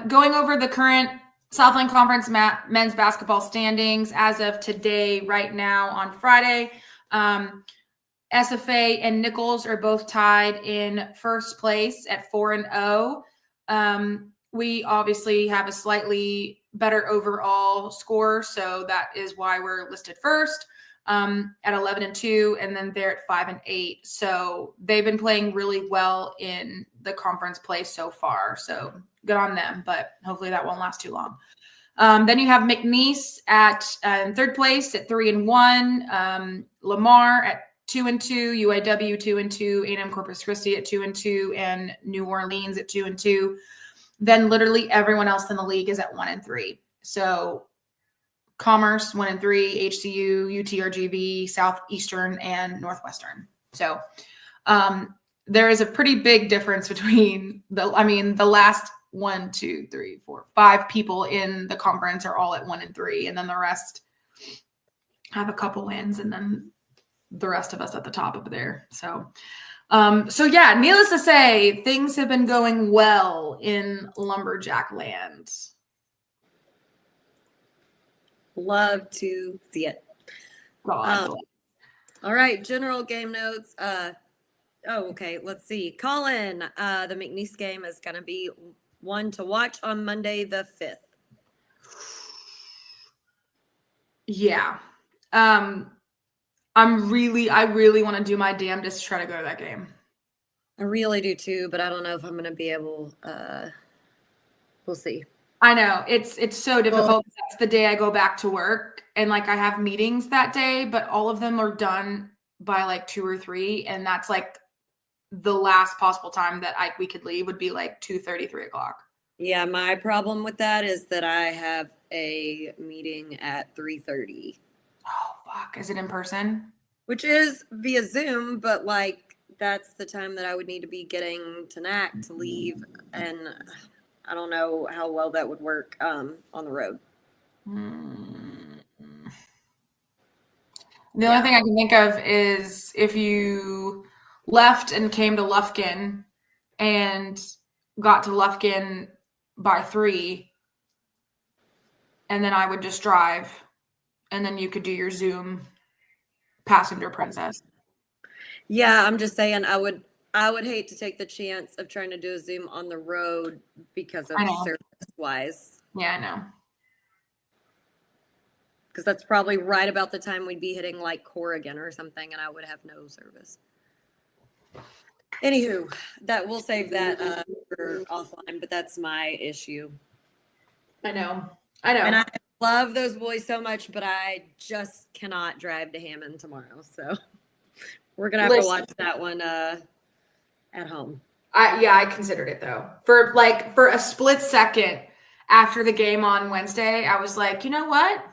Going over the current Southland Conference men's basketball standings as of today, right now on Friday. SFA and Nichols are both tied in first place at 4-0. We obviously have a slightly better overall score, so that is why we're listed first. at 11-2, and then they're at 5-8. So they've been playing really well in the conference play so far. So good on them, but hopefully that won't last too long. Then you have McNeese at third place at 3-1, Lamar at 2-2, UAW 2-2, A&M Corpus Christi at 2-2, and New Orleans at 2-2. Then literally everyone else in the league is at 1-3. So Commerce 1-3, HCU, UTRGV, Southeastern, and Northwestern. So there is a pretty big difference between the last 5 people in the conference are all at 1-3, and then the rest have a couple wins, and then the rest of us at the top of there. So yeah, needless to say, things have been going well in Lumberjack land. Love to see it. God. All right, general game notes. Okay, let's see. Colin, the McNeese game is going to be one to watch on Monday the 5th. Yeah. I really want to do my damnedest to try to go to that game. I really do too, but I don't know if I'm going to be able. We'll see. I know it's so difficult. That's the day I go back to work, and like I have meetings that day, but all of them are done by like 2 or 3, and that's like the last possible time that we could leave would be like 2:30, 3 o'clock. Yeah, my problem with that is that I have a meeting at 3:30. Oh fuck! Is it in person? Which is via Zoom, but like that's the time that I would need to be getting to NAC to leave, and I don't know how well that would work on the road. The only thing I can think of is if you left and came to Lufkin and got to Lufkin by 3, and then I would just drive, and then you could do your Zoom passenger princess. Yeah, I'm just saying I would hate to take the chance of trying to do a Zoom on the road because of service wise. Yeah, I know. Because that's probably right about the time we'd be hitting like Corrigan or something, and I would have no service. Anywho, we'll save that for offline, but that's my issue. I know. And I love those boys so much, but I just cannot drive to Hammond tomorrow. So we're going to have to watch that one at home. I considered it though. For a split second after the game on Wednesday, I was like, you know what?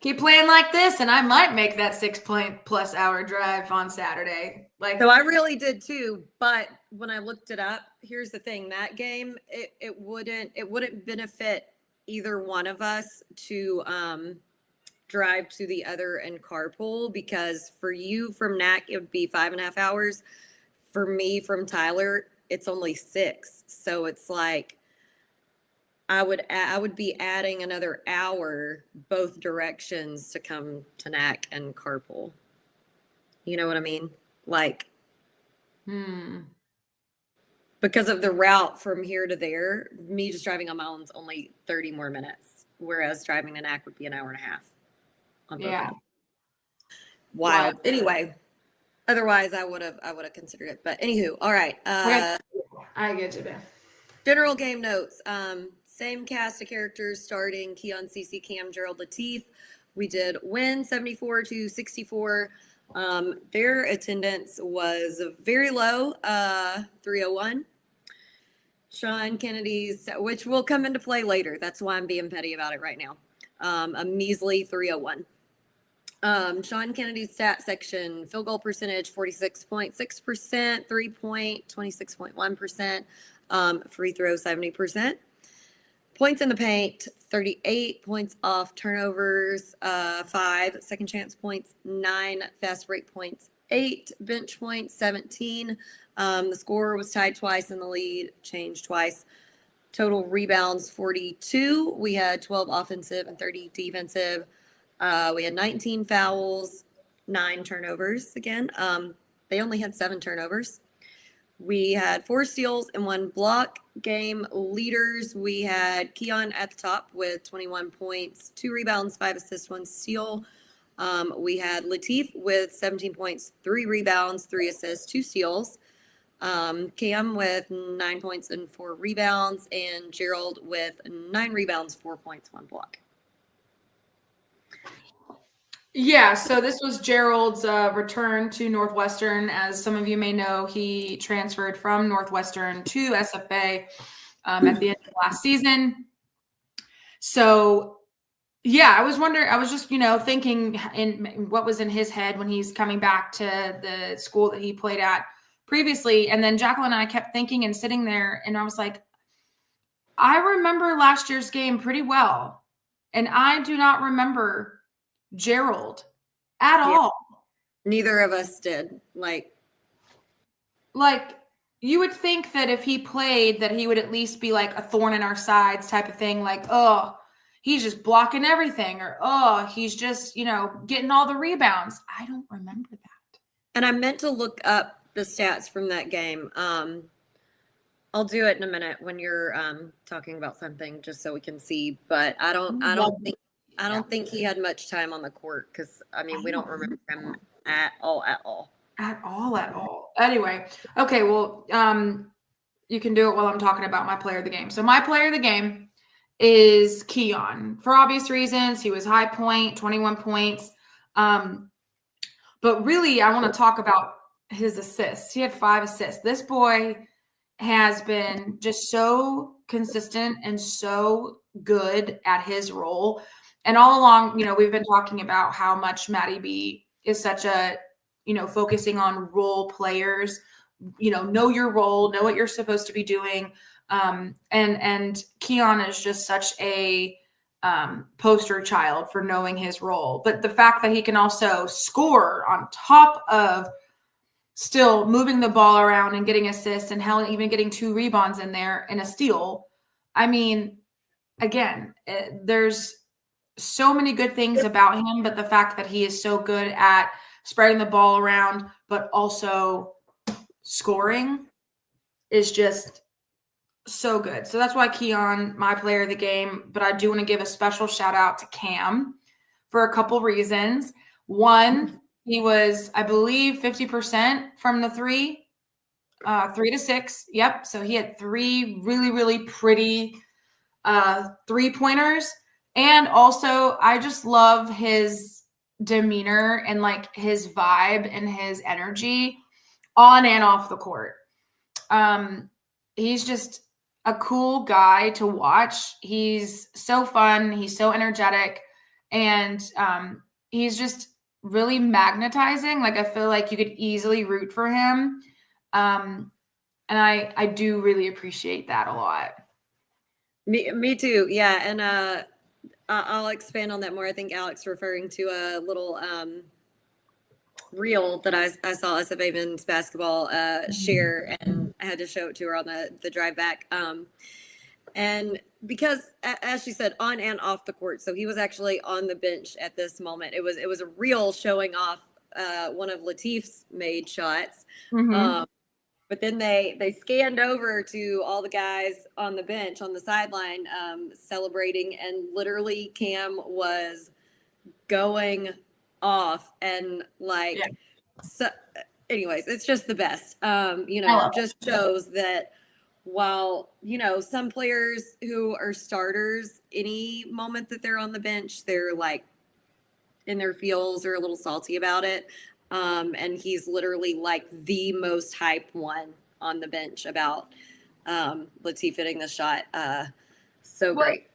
Keep playing like this, and I might make that 6+ hour drive on Saturday. So I really did too, but when I looked it up, here's the thing: that game, it wouldn't benefit either one of us to drive to the other and carpool, because for you from NAC it would be 5.5 hours. For me from Tyler, it's only 6. So it's like I would be adding another hour both directions to come to NAC and carpool. You know what I mean? Like, because of the route from here to there, me just driving on my own is only 30 more minutes, whereas driving to NAC would be an hour and a half. Yeah. Wild. Anyway, otherwise I would have considered it. But anywho, all right. I get you, man. General game notes. Same cast of characters starting: Keon, Cece, Cam, Gerald, Lateef. We did win 74-64. Their attendance was very low, 301. Sean Kennedy's, which will come into play later. That's why I'm being petty about it right now. A measly 301. Sean Kennedy's stat section: field goal percentage 46.6%, 3-point 26.1%, free throw 70%. Points in the paint, 38 points off turnovers, 5 second chance points, 9 fast break points, 8 bench points, 17. The score was tied twice in the lead, changed twice. Total rebounds, 42. We had 12 offensive and 30 defensive. We had 19 fouls, 9 turnovers again. They only had 7 turnovers. We had 4 steals and 1 block. Game leaders, we had Keon at the top with 21 points, 2 rebounds, 5 assists, 1 steal. We had Latif with 17 points, 3 rebounds, 3 assists, 2 steals. Cam with 9 points and 4 rebounds, and Gerald with 9 rebounds, 4 points, 1 block. Yeah, so this was Gerald's return to Northwestern. As some of you may know, he transferred from Northwestern to SFA at the end of last season. So, yeah, I was wondering, I was just, thinking in what was in his head when he's coming back to the school that he played at previously. And then Jacqueline and I kept thinking and sitting there, and I was like, I remember last year's game pretty well. And I do not remember Gerald at all. Neither of us did. Like you would think that if he played that he would at least be like a thorn in our sides type of thing, like, oh, he's just blocking everything, or oh, he's just, getting all the rebounds. I don't remember that. And I meant to look up the stats from that game. I'll do it in a minute when you're talking about something, just so we can see, but I don't think he had much time on the court, because we don't remember him at all. Anyway, okay, well, you can do it while I'm talking about my player of the game. So my player of the game is Keon. For obvious reasons, he was high point, 21 points. But really, I want to talk about his assists. He had 5 assists. This boy has been just so consistent and so good at his role. And all along, we've been talking about how much Maddie B is such a, focusing on role players, know your role, know what you're supposed to be doing. And Keon is just such a poster child for knowing his role. But the fact that he can also score on top of still moving the ball around and getting assists, and hell, even getting 2 rebounds in there and a steal. Again, there's so many good things about him, but the fact that he is so good at spreading the ball around, but also scoring, is just so good. So that's why Keon, my player of the game. But I do want to give a special shout out to Cam for a couple reasons. One, he was, I believe, 50% from the 3 to 6. Yep. So he had 3 really, really pretty 3-pointers. And also, I just love his demeanor and like his vibe and his energy on and off the court. He's just a cool guy to watch. He's so fun. He's so energetic. And he's just really magnetizing. Like, I feel like you could easily root for him. And I do really appreciate that a lot. Me too. Yeah. And I'll expand on that more. I think Alex referring to a little reel that I saw SFA men's basketball share, and I had to show it to her on the drive back. And because, as she said, on and off the court, so he was actually on the bench at this moment. It was a reel showing off one of Latif's made shots. Mm-hmm. But then they scanned over to all the guys on the bench, on the sideline, celebrating, and literally Cam was going off, and like, yeah. So anyways, it's just the best. Just shows that while, some players who are starters, any moment that they're on the bench, they're like in their feels or a little salty about it. And he's literally like the most hyped one on the bench about Latif hitting the shot. Great.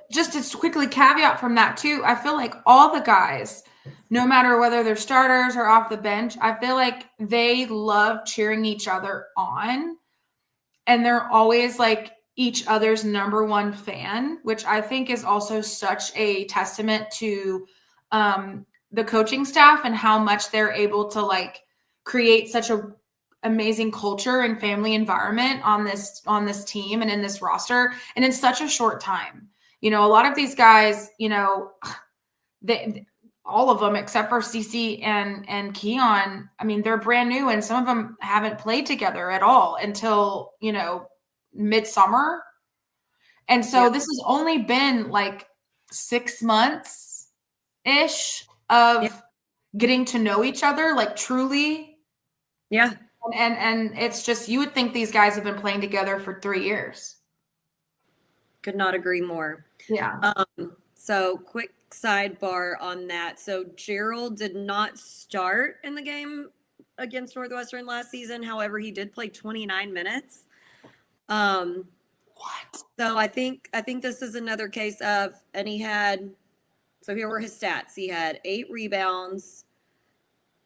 Just to quickly caveat from that too, I feel like all the guys, no matter whether they're starters or off the bench, I feel like they love cheering each other on. And they're always like each other's number one fan, which I think is also such a testament to the coaching staff and how much they're able to like create such a amazing culture and family environment on this team and in this roster, and in such a short time. A lot of these guys, they all of them except for CeCe and Keon, they're brand new, and some of them haven't played together at all until midsummer. And so This has only been like 6 months ish of getting to know each other, like truly. Yeah. And it's just, you would think these guys have been playing together for 3 years. Could not agree more. Yeah. So quick sidebar on that. So Gerald did not start in the game against Northwestern last season. However, he did play 29 minutes. What? So I think this is another case of, and he had, so here were his stats. He had 8 rebounds,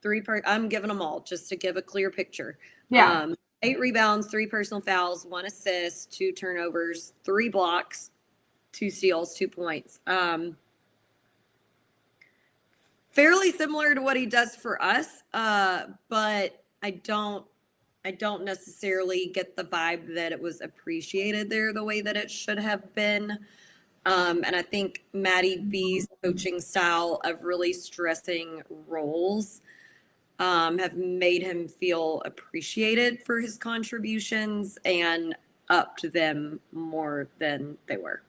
I'm giving them all just to give a clear picture. Yeah. 8 rebounds, 3 personal fouls, 1 assist, 2 turnovers, 3 blocks, 2 steals, 2 points. Fairly similar to what he does for us, but I don't necessarily get the vibe that it was appreciated there the way that it should have been. And I think Maddie B's coaching style of really stressing roles have made him feel appreciated for his contributions and upped them more than they were.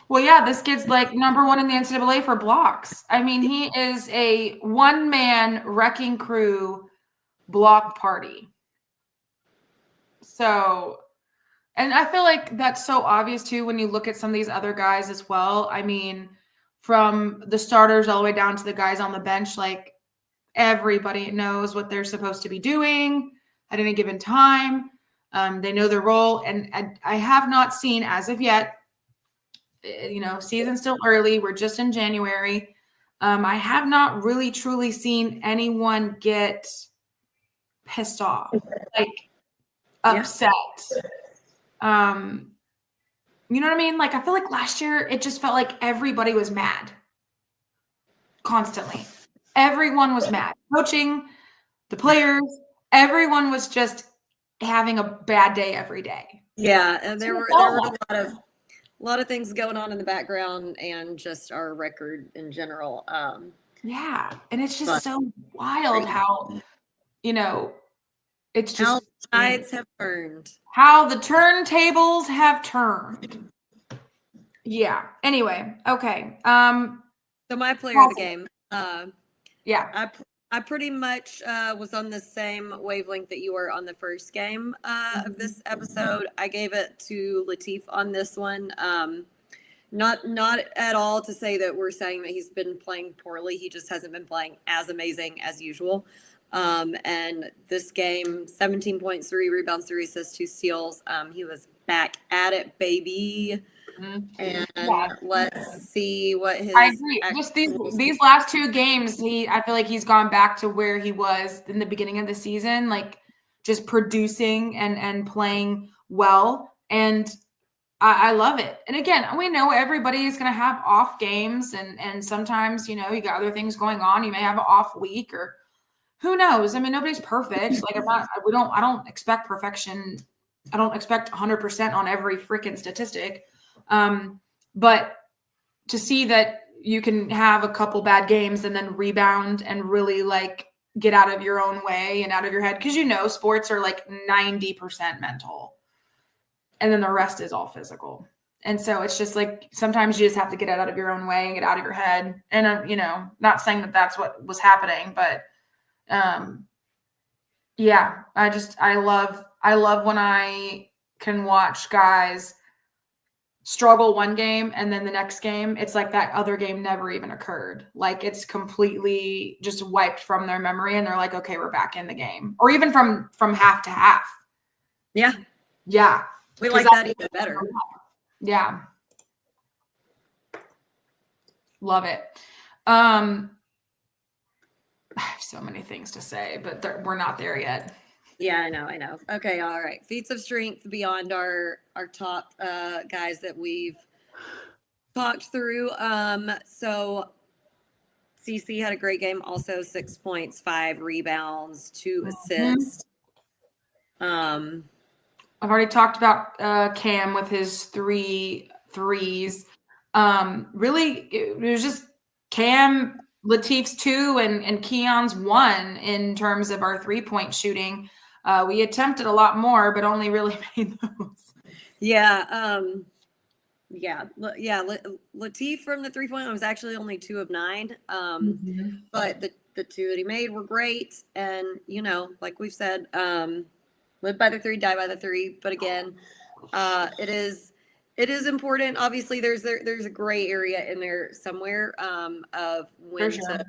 Well, yeah, this kid's like number 1 in the NCAA for blocks. I mean, he is a one-man wrecking crew block party. So, and I feel like that's so obvious too when you look at some of these other guys as well. I mean, from the starters all the way down to the guys on the bench, like everybody knows what they're supposed to be doing at any given time. They know their role. And I have not seen as of yet, season's still early. We're just in January. I have not really truly seen anyone get pissed off, like upset. You know what I mean? Like, I feel like last year it just felt like everybody was mad constantly. Everyone was mad. Coaching, the players, everyone was just having a bad day every day. Yeah, and there were a lot of things going on in the background and just our record in general. Yeah, and it's just so wild how, it's just how tides have turned. How the turntables have turned. Yeah. Anyway, okay. So my player of the game. Yeah. I pretty much was on the same wavelength that you were on the first game of this episode. I gave it to Latif on this one. Not at all to say that we're saying that he's been playing poorly. He just hasn't been playing as amazing as usual. And this game, 17 points, 3 rebounds, 3 assists, 2 steals. He was back at it, baby. And let's see what his. I agree. Just these last 2 games, I feel like he's gone back to where he was in the beginning of the season, like just producing and playing well. And I love it. And again, we know everybody is going to have off games, and sometimes you got other things going on. You may have an off week, or who knows? I mean, nobody's perfect. Like I don't expect perfection. I don't expect 100% on every freaking statistic. But to see that you can have a couple bad games and then rebound and really like get out of your own way and out of your head. Cause sports are like 90% mental and then the rest is all physical. And so it's just like, sometimes you just have to get out of your own way and get out of your head. And, not saying that that's what was happening, but, yeah, I love when I can watch guys struggle one game and then the next game, it's like that other game never even occurred. Like it's completely just wiped from their memory and they're like, okay, we're back in the game. Or even from half to half. Yeah. Yeah. We like that even better. Yeah. Love it. I have so many things to say, but we're not there yet. Yeah, I know. Okay, all right. Feats of strength beyond our top guys that we've talked through. So CC had a great game, also 6 points, 5 rebounds, 2 assists. I've already talked about Cam with his 3 threes. Really, it was just Cam, Latif's 2, and Keon's 1 in terms of our 3-point shooting. We attempted a lot more, but only really made those. Yeah. Yeah, Latif from the 3-point line was actually only 2 of 9. Mhm. But the 2 that he made were great, and like we've said, live by the 3, die by the 3. But again, it is important. Obviously, there's a gray area in there somewhere of For sure.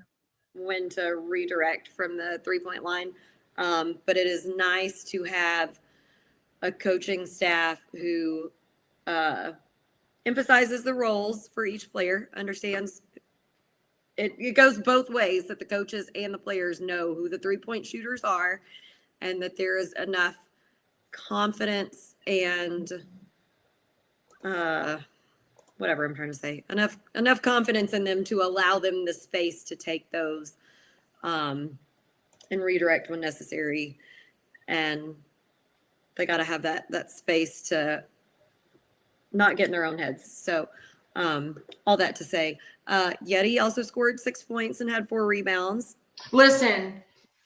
when to redirect from the 3-point line. But it is nice to have a coaching staff who emphasizes the roles for each player, understands it goes both ways, that the coaches and the players know who the 3-point shooters are, and that there is enough confidence and whatever I'm trying to say, enough confidence in them to allow them the space to take those and redirect when necessary. And they got to have that space to not get in their own heads. So all that to say, Yeti also scored 6 points and had 4 rebounds. Listen,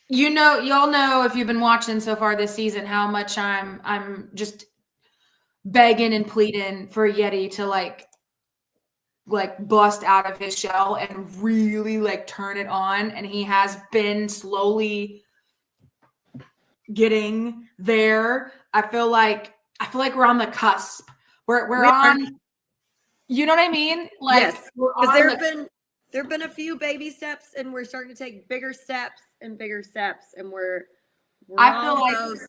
y'all know if you've been watching so far this season how much I'm just begging and pleading for Yeti to like bust out of his shell and really like turn it on, and he has been slowly getting there. I feel like we're on the cusp. We're on, you know what I mean? Like, yes, because there have been a few baby steps, and we're starting to take bigger steps, and we're I feel almost,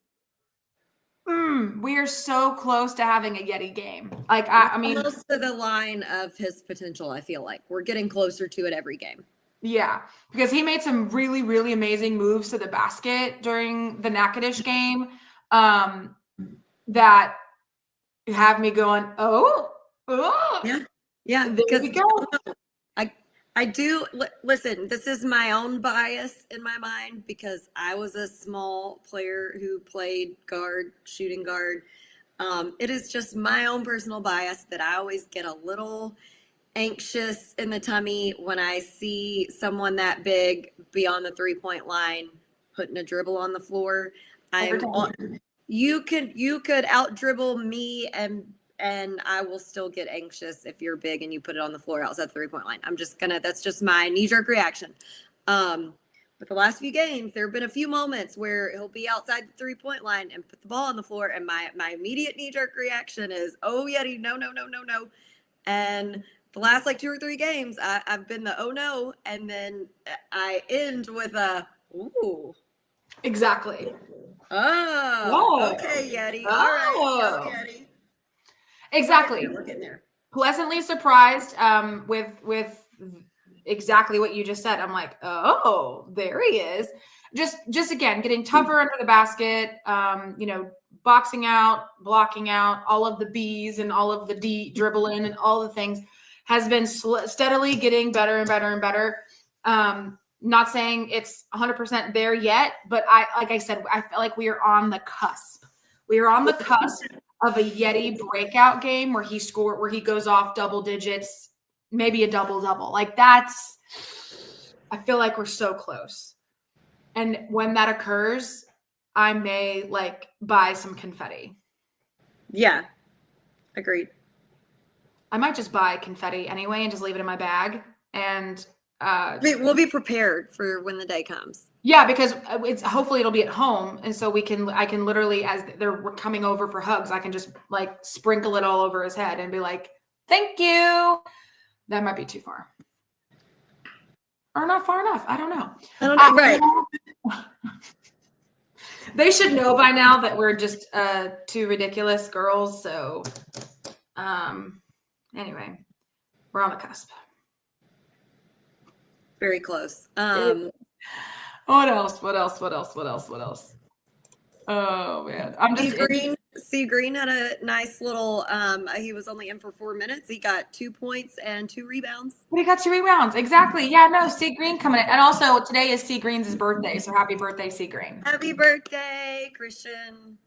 like we are so close to having a Yeti game. Like, I mean, almost to the line of his potential. I feel like we're getting closer to it every game. yeah, because he made some really, really amazing moves to the basket during the Natchitoches game that have me going, oh, Yeah. there we go. I do listen. This is my own bias in my mind because I was a small player who played guard, shooting guard. It is just my own personal bias that I always get a little anxious in the tummy when I see someone that big beyond the 3-point line putting a dribble on the floor. You could out dribble me, and I will still get anxious if you're big and you put it on the floor outside the 3-point line. That's just my knee-jerk reaction. But the last few games, there have been a few moments where he'll be outside the 3-point line and put the ball on the floor, and my immediate knee-jerk reaction is, oh, Yeti, no. And the last 2 or 3 games, I've been the oh no, and then I end with a ooh. Exactly. Oh, okay, Yeti. All right, go Yeti. Exactly. We're getting there. Pleasantly surprised with exactly what you just said. I'm like, oh, there he is. Just again, getting tougher under the basket, boxing out, blocking out, all of the B's and all of the D dribbling and all the things has been steadily getting better and better and better. Not saying it's 100% there yet, but like I said, I feel like we are on the cusp. We are on the cusp of a Yeti breakout game where he goes off double digits, maybe a double-double. Like I feel like we're so close. And when that occurs, I may buy some confetti. Yeah. Agreed. I might just buy confetti anyway and just leave it in my bag. And we'll be prepared for when the day comes. Yeah, because hopefully it'll be at home, and so I can literally, as they're coming over for hugs, I can just sprinkle it all over his head and be like, "Thank you." That might be too far, or not far enough. I don't know. Right. They should know by now that we're just 2 ridiculous girls. So, anyway, we're on the cusp. Very close. What else? Oh man, I'm just C Green had a nice little. He was only in for 4 minutes. He got 2 points and 2 rebounds. But he got 2 rebounds, exactly. Yeah, no, C Green coming in, and also today is C Green's birthday, so happy birthday, C Green! Happy birthday, Christian!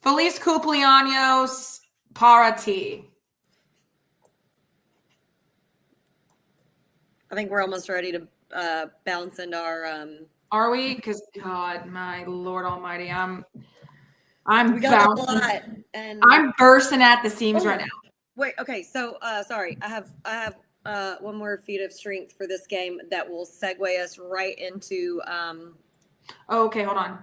Feliz cumpleaños para ti. I think we're almost ready to bounce into our. Are we? Because God, my Lord Almighty, I'm we got a lot, and I'm bursting at the seams right now. Wait, okay, so sorry, I have one more feat of strength for this game that will segue us right into Oh, okay, hold on.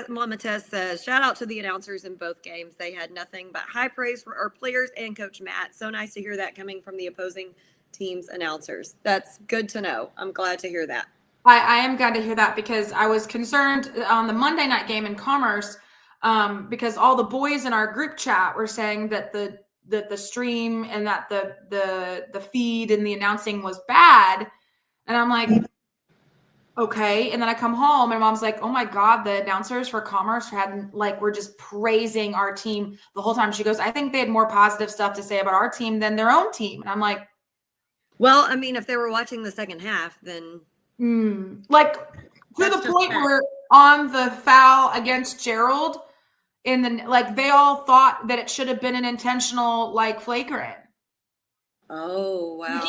Mama Tess says, shout out to the announcers in both games. They had nothing but high praise for our players and Coach Matt. So nice to hear that coming from the opposing team's announcers. That's good to know. I'm glad to hear that. I am glad to hear that because I was concerned on the Monday night game in Commerce because all the boys in our group chat were saying that the stream and that the feed and the announcing was bad. And I'm like, okay. And then I come home and mom's like, oh my God, the announcers for Commerce were just praising our team the whole time. She goes, I think they had more positive stuff to say about our team than their own team. And I'm like, well, I mean, if they were watching the second half, then like to the point where on the foul against Gerald they all thought that it should have been an intentional flagrant. Oh, wow.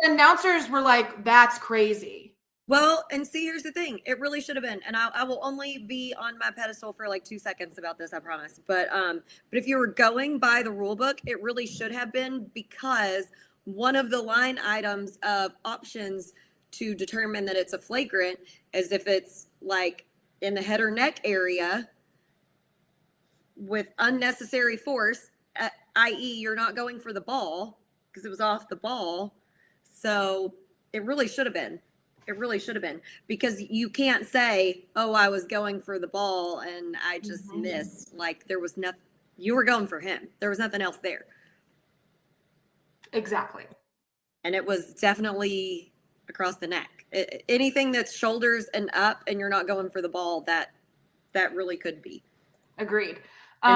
The announcers were like, that's crazy. Well, and see, here's the thing. It really should have been, and I will only be on my pedestal for like 2 seconds about this, I promise. But if you were going by the rule book, it really should have been, because one of the line items of options to determine that it's a flagrant is if it's like in the head or neck area with unnecessary force, i.e., you're not going for the ball because it was off the ball. So it really should have been. It really should have been, because you can't say, oh, I was going for the ball and I just missed. Like, there was nothing. You were going for him. There was nothing else there. Exactly. And it was definitely across the neck. Anything that's shoulders and up and you're not going for the ball, that really could be. Agreed.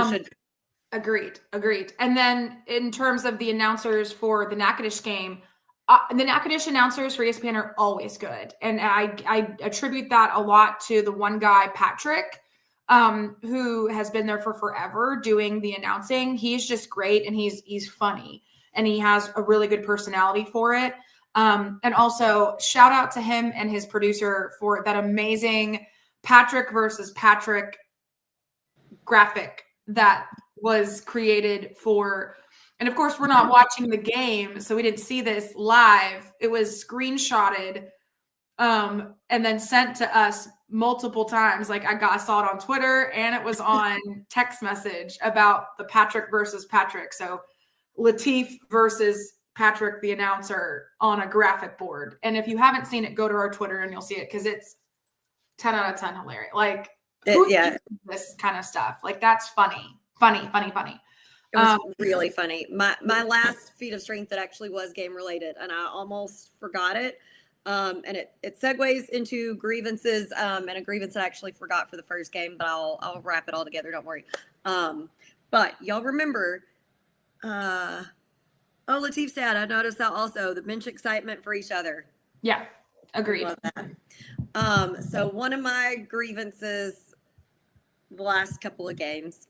Should. Agreed. And then in terms of the announcers for the Natchitoches game, the Natchitoches announcers for ESPN are always good. And I attribute that a lot to the one guy, Patrick, who has been there for forever doing the announcing. He's just great, and he's funny, and he has a really good personality for it. And also shout out to him and his producer for that amazing Patrick versus Patrick graphic that was created for, and of course we're not watching the game, so we didn't see this live. It was screenshotted and then sent to us multiple times. Like I saw it on Twitter and it was on text message about the Patrick versus Patrick. So Latif versus Patrick, the announcer, on a graphic board. And if you haven't seen it, go to our Twitter and you'll see it, because it's 10 out of 10 hilarious. Like, this kind of stuff. Like, that's funny. It was really funny. My last feat of strength that actually was game related, and I almost forgot it. And it segues into grievances, and a grievance I actually forgot for the first game, but I'll wrap it all together. Don't worry. But y'all remember, Latif said, I noticed that also, the bench excitement for each other. Yeah, agreed. Love that. So one of my grievances the last couple of games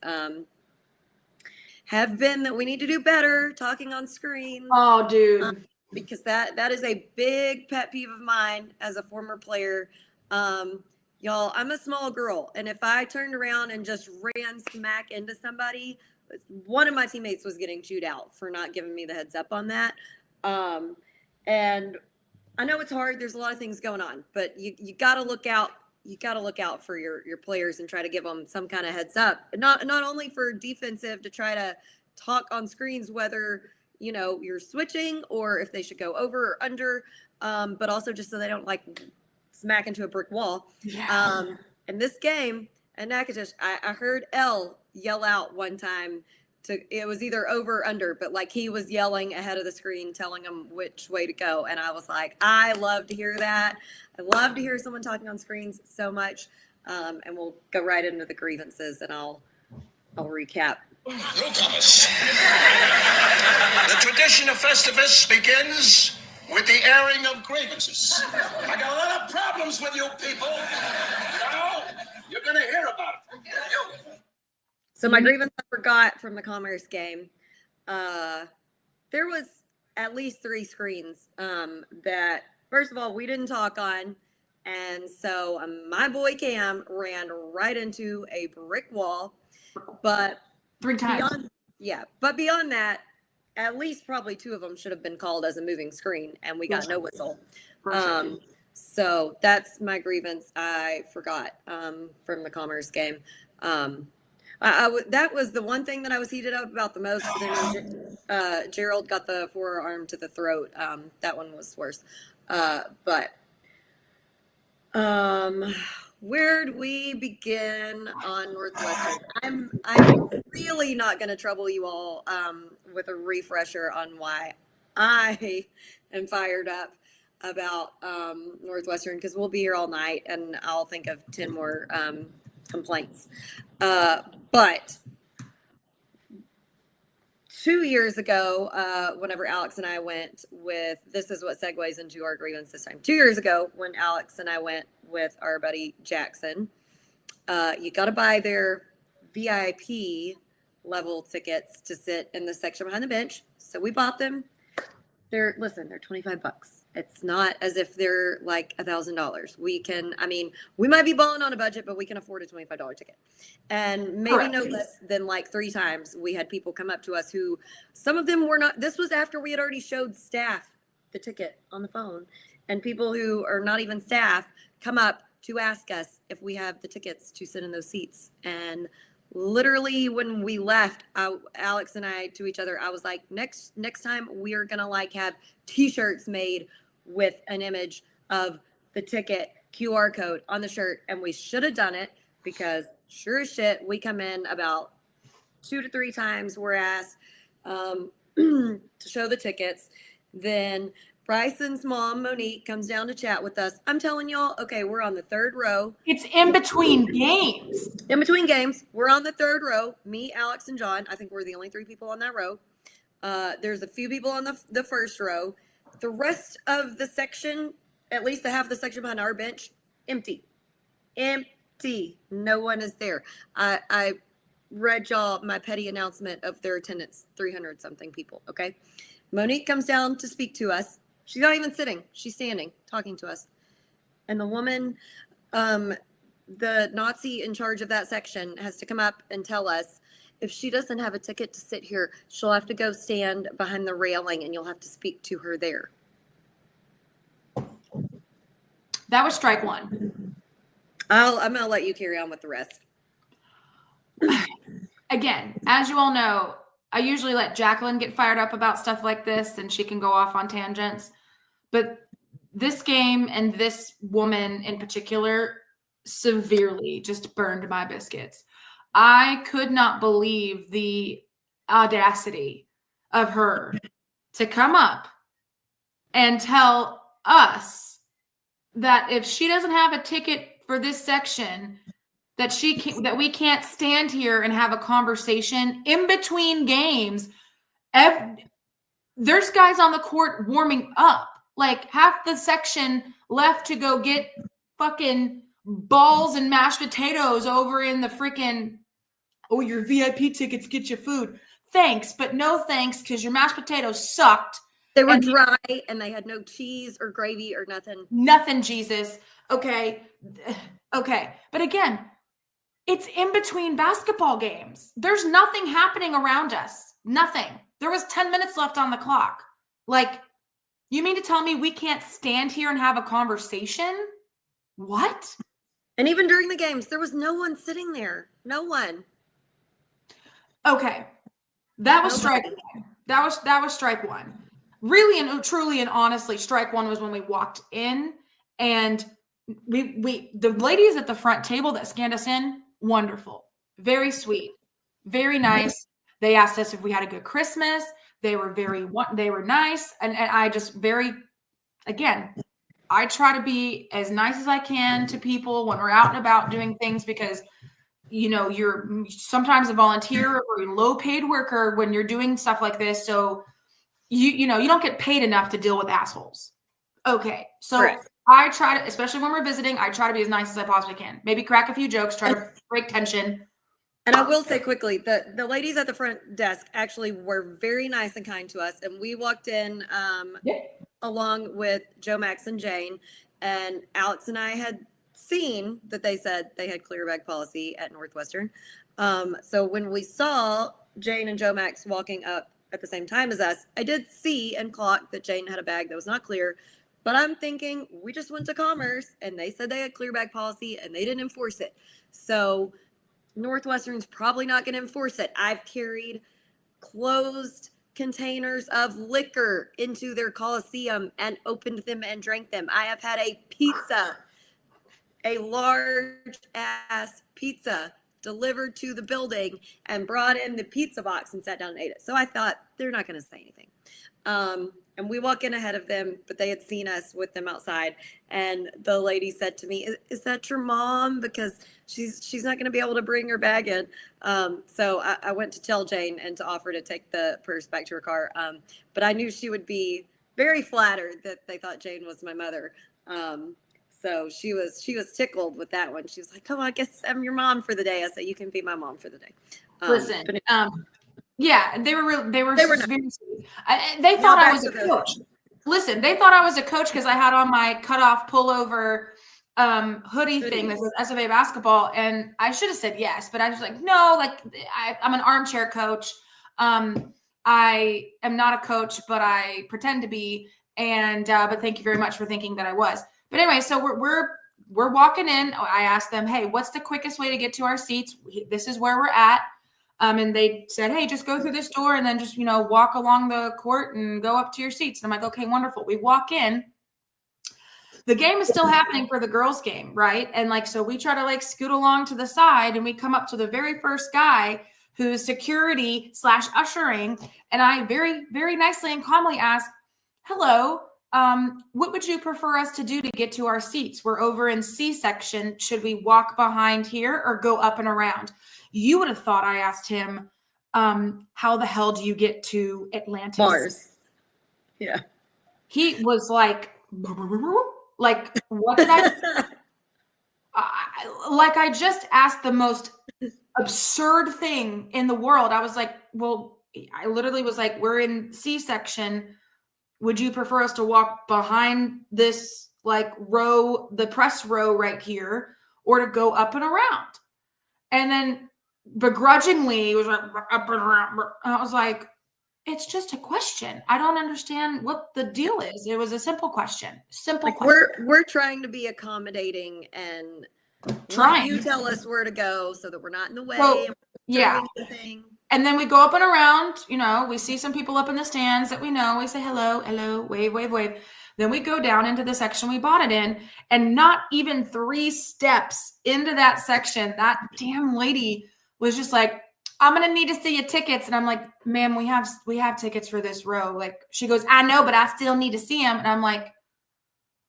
have been that we need to do better talking on screens. Oh, dude. Because that is a big pet peeve of mine as a former player. Y'all, I'm a small girl, and if I turned around and just ran smack into somebody, one of my teammates was getting chewed out for not giving me the heads up on that. And I know it's hard. There's a lot of things going on, but you got to look out. You got to look out for your players and try to give them some kind of heads up. Not only for defensive to try to talk on screens, whether you're switching or if they should go over or under, but also just so they don't smack into a brick wall. Yeah. In this game at Natchitoches, I heard Elle yell out one time it was either over or under, but he was yelling ahead of the screen, telling them which way to go. And I was like, I love to hear that. I love to hear someone talking on screens so much. And we'll go right into the grievances, and I'll recap. Newcomers. The tradition of Festivus begins with the airing of grievances. I got a lot of problems with you people. Now, you're going to hear about it. So my grievance I forgot from the Commerce game, there was at least 3 screens that, first of all, we didn't talk on. And so my boy Cam ran right into a brick wall. But 3 times. Yeah, but beyond that, at least probably 2 of them should have been called as a moving screen, and we got no whistle. For sure. So that's my grievance. I forgot from the Commerce game. That was the one thing that I was heated up about the most. But then Gerald got the forearm to the throat. That one was worse. But where do we begin on Northwestern? I'm really not going to trouble you all with a refresher on why I am fired up about Northwestern, because we'll be here all night and I'll think of 10 more complaints. But 2 years ago, whenever Alex and I went with, this is what segues into our grievance this time. 2 years ago, when Alex and I went with our buddy Jackson, you got to buy their VIP level tickets to sit in the section behind the bench. So we bought them. They're $25. It's not as if they're like $1,000. We might be balling on a budget, but we can afford a $25 ticket. And maybe no less than like 3 times we had people come up to us who, some of them were not, this was after we had already showed staff the ticket on the phone, and people who are not even staff come up to ask us if we have the tickets to sit in those seats. And literally when we left, Alex and I to each other, I was like, next time we are gonna like have t-shirts made with an image of the ticket QR code on the shirt. And we should have done it, because sure as shit, we come in about 2 to 3 times we're asked to show the tickets. Then Bryson's mom, Monique, comes down to chat with us. I'm telling y'all, okay, we're on the 3rd row. It's in between games. In between games, we're on the 3rd row. Me, Alex, and John. I think we're the only 3 people on that row. There's a few people on the 1st row. The rest of the section, at least the half of the section behind our bench, empty. Empty. No one is there. I read y'all my petty announcement of their attendance, 300 something people, okay? Monique comes down to speak to us. She's not even sitting. She's standing, talking to us. And the woman, the Nazi in charge of that section, has to come up and tell us if she doesn't have a ticket to sit here, she'll have to go stand behind the railing and you'll have to speak to her there. That was strike 1. I'm going to let you carry on with the rest. Again, as you all know, I usually let Jacqueline get fired up about stuff like this and she can go off on tangents. But this game and this woman in particular severely just burned my biscuits. I could not believe the audacity of her to come up and tell us that if she doesn't have a ticket for this section, that we can't stand here and have a conversation in between games. There's guys on the court warming up, like half the section left to go get fucking balls and mashed potatoes over in the freaking, oh, your VIP tickets get you food. Thanks, but no thanks, because your mashed potatoes sucked. They were dry and they had no cheese or gravy or nothing. Nothing, Jesus. Okay. But again, it's in between basketball games. There's nothing happening around us. Nothing. There was 10 minutes left on the clock. Like, you mean to tell me we can't stand here and have a conversation? What? And even during the games, there was no one sitting there. No one. Okay. That was strike 1. That was strike 1. Really and truly and honestly, strike 1 was when we walked in and the ladies at the front table that scanned us in, wonderful, very sweet, very nice. They asked us if we had a good Christmas. They were nice. And I just again, I try to be as nice as I can to people when we're out and about doing things, because, you know, you're sometimes a volunteer or a low paid worker when you're doing stuff like this. So you don't get paid enough to deal with assholes. Okay. So correct. I try to, especially when we're visiting, I try to be as nice as I possibly can. Maybe crack a few jokes, try to break tension. And I will say quickly, the ladies at the front desk actually were very nice and kind to us. And we walked in along with Joe, Max, and Jane. And Alex and I had seen that they said they had clear bag policy at Northwestern. So when we saw Jane and Joe Max walking up at the same time as us, I did see and clock that Jane had a bag that was not clear. But I'm thinking, we just went to Commerce and they said they had clear bag policy and they didn't enforce it. So Northwestern's probably not going to enforce it. I've carried closed containers of liquor into their Coliseum and opened them and drank them. I have had a pizza, a large ass pizza delivered to the building and brought in the pizza box and sat down and ate it. So I thought they're not going to say anything. And we walk in ahead of them, but they had seen us with them outside. And the lady said to me, is that your mom? Because she's not going to be able to bring her bag in. So I went to tell Jane and to offer to take the purse back to her car. But I knew she would be very flattered that they thought Jane was my mother. So she was tickled with that one. She was like, come on, I guess I'm your mom for the day. I said, you can be my mom for the day. Listen, yeah, they were not. very sweet. They thought I was a coach. Listen, they thought I was a coach because I had on my cutoff pullover hoodie thing that says SFA basketball, and I should have said yes, but I was like, no, like I'm an armchair coach. I am not a coach, but I pretend to be. And but thank you very much for thinking that I was. But anyway, so we're walking in. I asked them, hey, what's the quickest way to get to our seats? This is where we're at. And they said, hey, just go through this door and then just, walk along the court and go up to your seats. And I'm like, okay, wonderful. We walk in. The game is still happening for the girls' game, right? And so we try to scoot along to the side and we come up to the very first guy who's security / ushering. And I very, very nicely and calmly ask, hello, what would you prefer us to do to get to our seats? We're over in C section. Should we walk behind here or go up and around? You would have thought I asked him, how the hell do you get to Atlantis? Mars. Yeah. He was like, what did I just asked the most absurd thing in the world. I was like, well, I literally was like, we're in C section. Would you prefer us to walk behind this row, the press row right here, or to go up and around? And then begrudgingly, he was like, up and around. I was like, it's just a question. I don't understand what the deal is. It was a simple question. Simple question. We're trying to be accommodating and trying. You tell us where to go so that we're not in the way. So, yeah. And then we go up and around, we see some people up in the stands that we know. We say, hello, hello, wave, wave, wave. Then we go down into the section we bought it in. And not even 3 steps into that section, that damn lady was just like, I'm going to need to see your tickets. And I'm like, ma'am, we have tickets for this row. She goes, I know, but I still need to see them. And I'm like,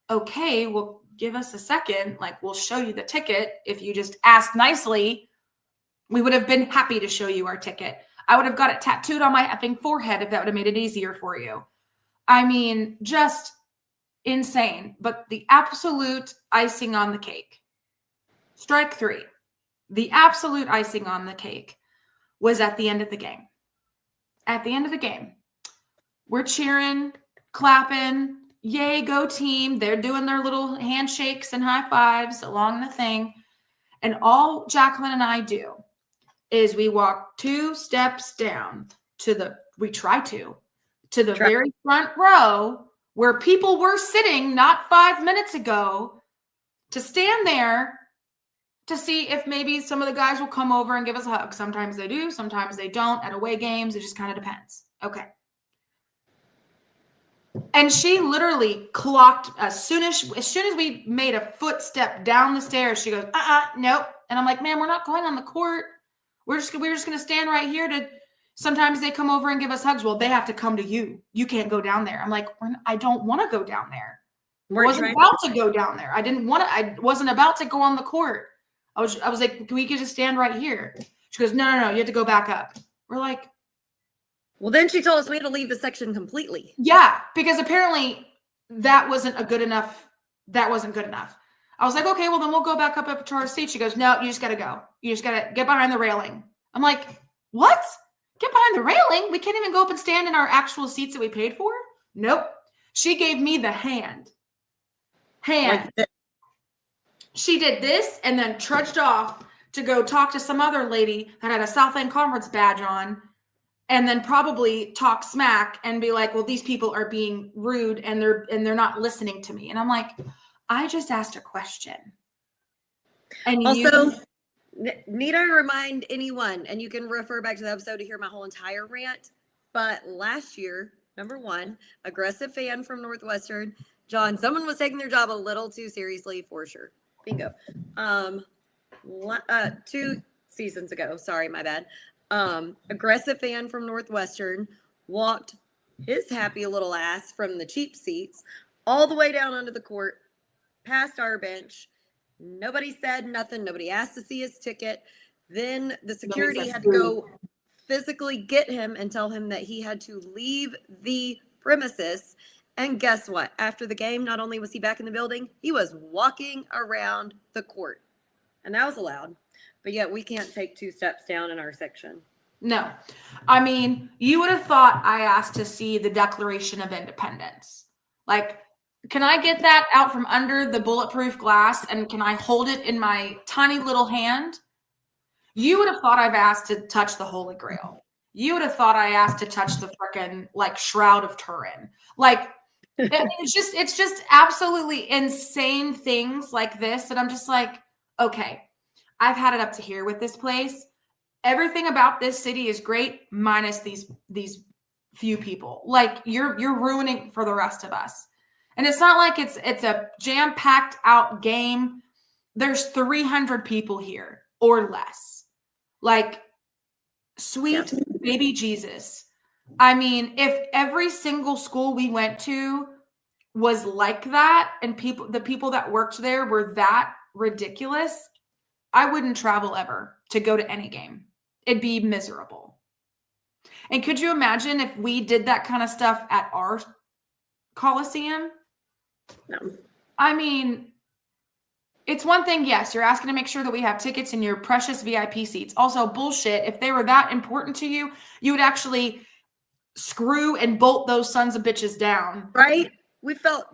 okay, well, give us a second. We'll show you the ticket. If you just asked nicely, we would have been happy to show you our ticket. I would have got it tattooed on my effing forehead if that would have made it easier for you. I mean, just insane. But the absolute icing on the cake, strike 3, the absolute icing on the cake was at the end of the game. At the end of the game, we're cheering, clapping, yay, go team. They're doing their little handshakes and high fives along the thing. And all Jacqueline and I do is we walk 2 steps down to the very front row where people were sitting not 5 minutes ago, to stand there to see if maybe some of the guys will come over and give us a hug. Sometimes they do, sometimes they don't. At away games, it just kind of depends. Okay. And she literally clocked as soon as we made a footstep down the stairs, she goes, nope. And I'm like, man, we're not going on the court. We're just going to stand right here sometimes they come over and give us hugs. Well, they have to come to you. You can't go down there. I'm like, I don't want to go down there. I wasn't about to go down there. I wasn't about to go on the court. I was like, we could just stand right here. She goes, no, you have to go back up. We're like, well, then she told us we had to leave the section completely. Yeah, because apparently that wasn't good enough. I was like, okay, well, then we'll go back up to our seat. She goes, no, you just got to go. You just got to get behind the railing. I'm like, what? Get behind the railing? We can't even go up and stand in our actual seats that we paid for? Nope. She gave me the hand. She did this and then trudged off to go talk to some other lady that had a South End Conference badge on. and then probably talk smack and be like, well, these people are being rude and they're not listening to me. And I'm like, I just asked a question. And also, need I remind anyone, and you can refer back to the episode to hear my whole entire rant, but last year, number one, aggressive fan from Northwestern, John, someone was taking their job a little too seriously for sure. Bingo. 2 seasons ago, sorry, my bad. Aggressive fan from Northwestern walked his happy little ass from the cheap seats all the way down onto the court, past our bench. Nobody said nothing. Nobody asked to see his ticket. Then the security had to go physically get him and tell him that he had to leave the premises. And guess what? After the game, not only was he back in the building, he was walking around the court. And that was allowed. But yet we can't take 2 steps down in our section. No. I mean, you would have thought I asked to see the Declaration of Independence. Like, can I get that out from under the bulletproof glass and can I hold it in my tiny little hand? You would have thought I've asked to touch the Holy Grail. You would have thought I asked to touch the frickin' like Shroud of Turin. Like, it's just absolutely insane things like this that I'm just like, okay, I've had it up to here with this place. Everything about this city is great, minus these few people. Like, you're ruining for the rest of us. And it's not like it's a jam-packed out game. There's 300 people here or less. Like, sweet baby Jesus. I mean, if every single school we went to was like that and the people that worked there were that ridiculous, I wouldn't travel ever to go to any game. It'd be miserable. And could you imagine if we did that kind of stuff at our Coliseum? No. I mean, it's one thing, yes, you're asking to make sure that we have tickets in your precious VIP seats. Also, bullshit. If they were that important to you, you would actually screw and bolt those sons of bitches down. Right? We felt,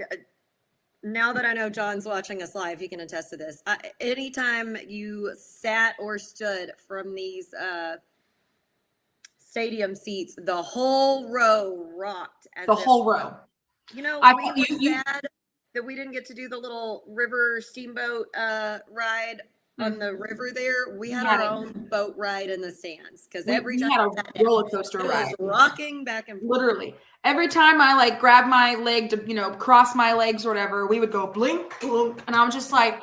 now that I know John's watching us live, he can attest to this. Anytime you sat or stood from these stadium seats, the whole row rocked. The whole row. You know, we were sad that we didn't get to do the little river steamboat ride on the river there. We had our own boat ride in the stands because every time we had a roller coaster ride, rocking back and forth. Literally, every time I like grab my leg to cross my legs or whatever, we would go blink, blink, and I'm just like,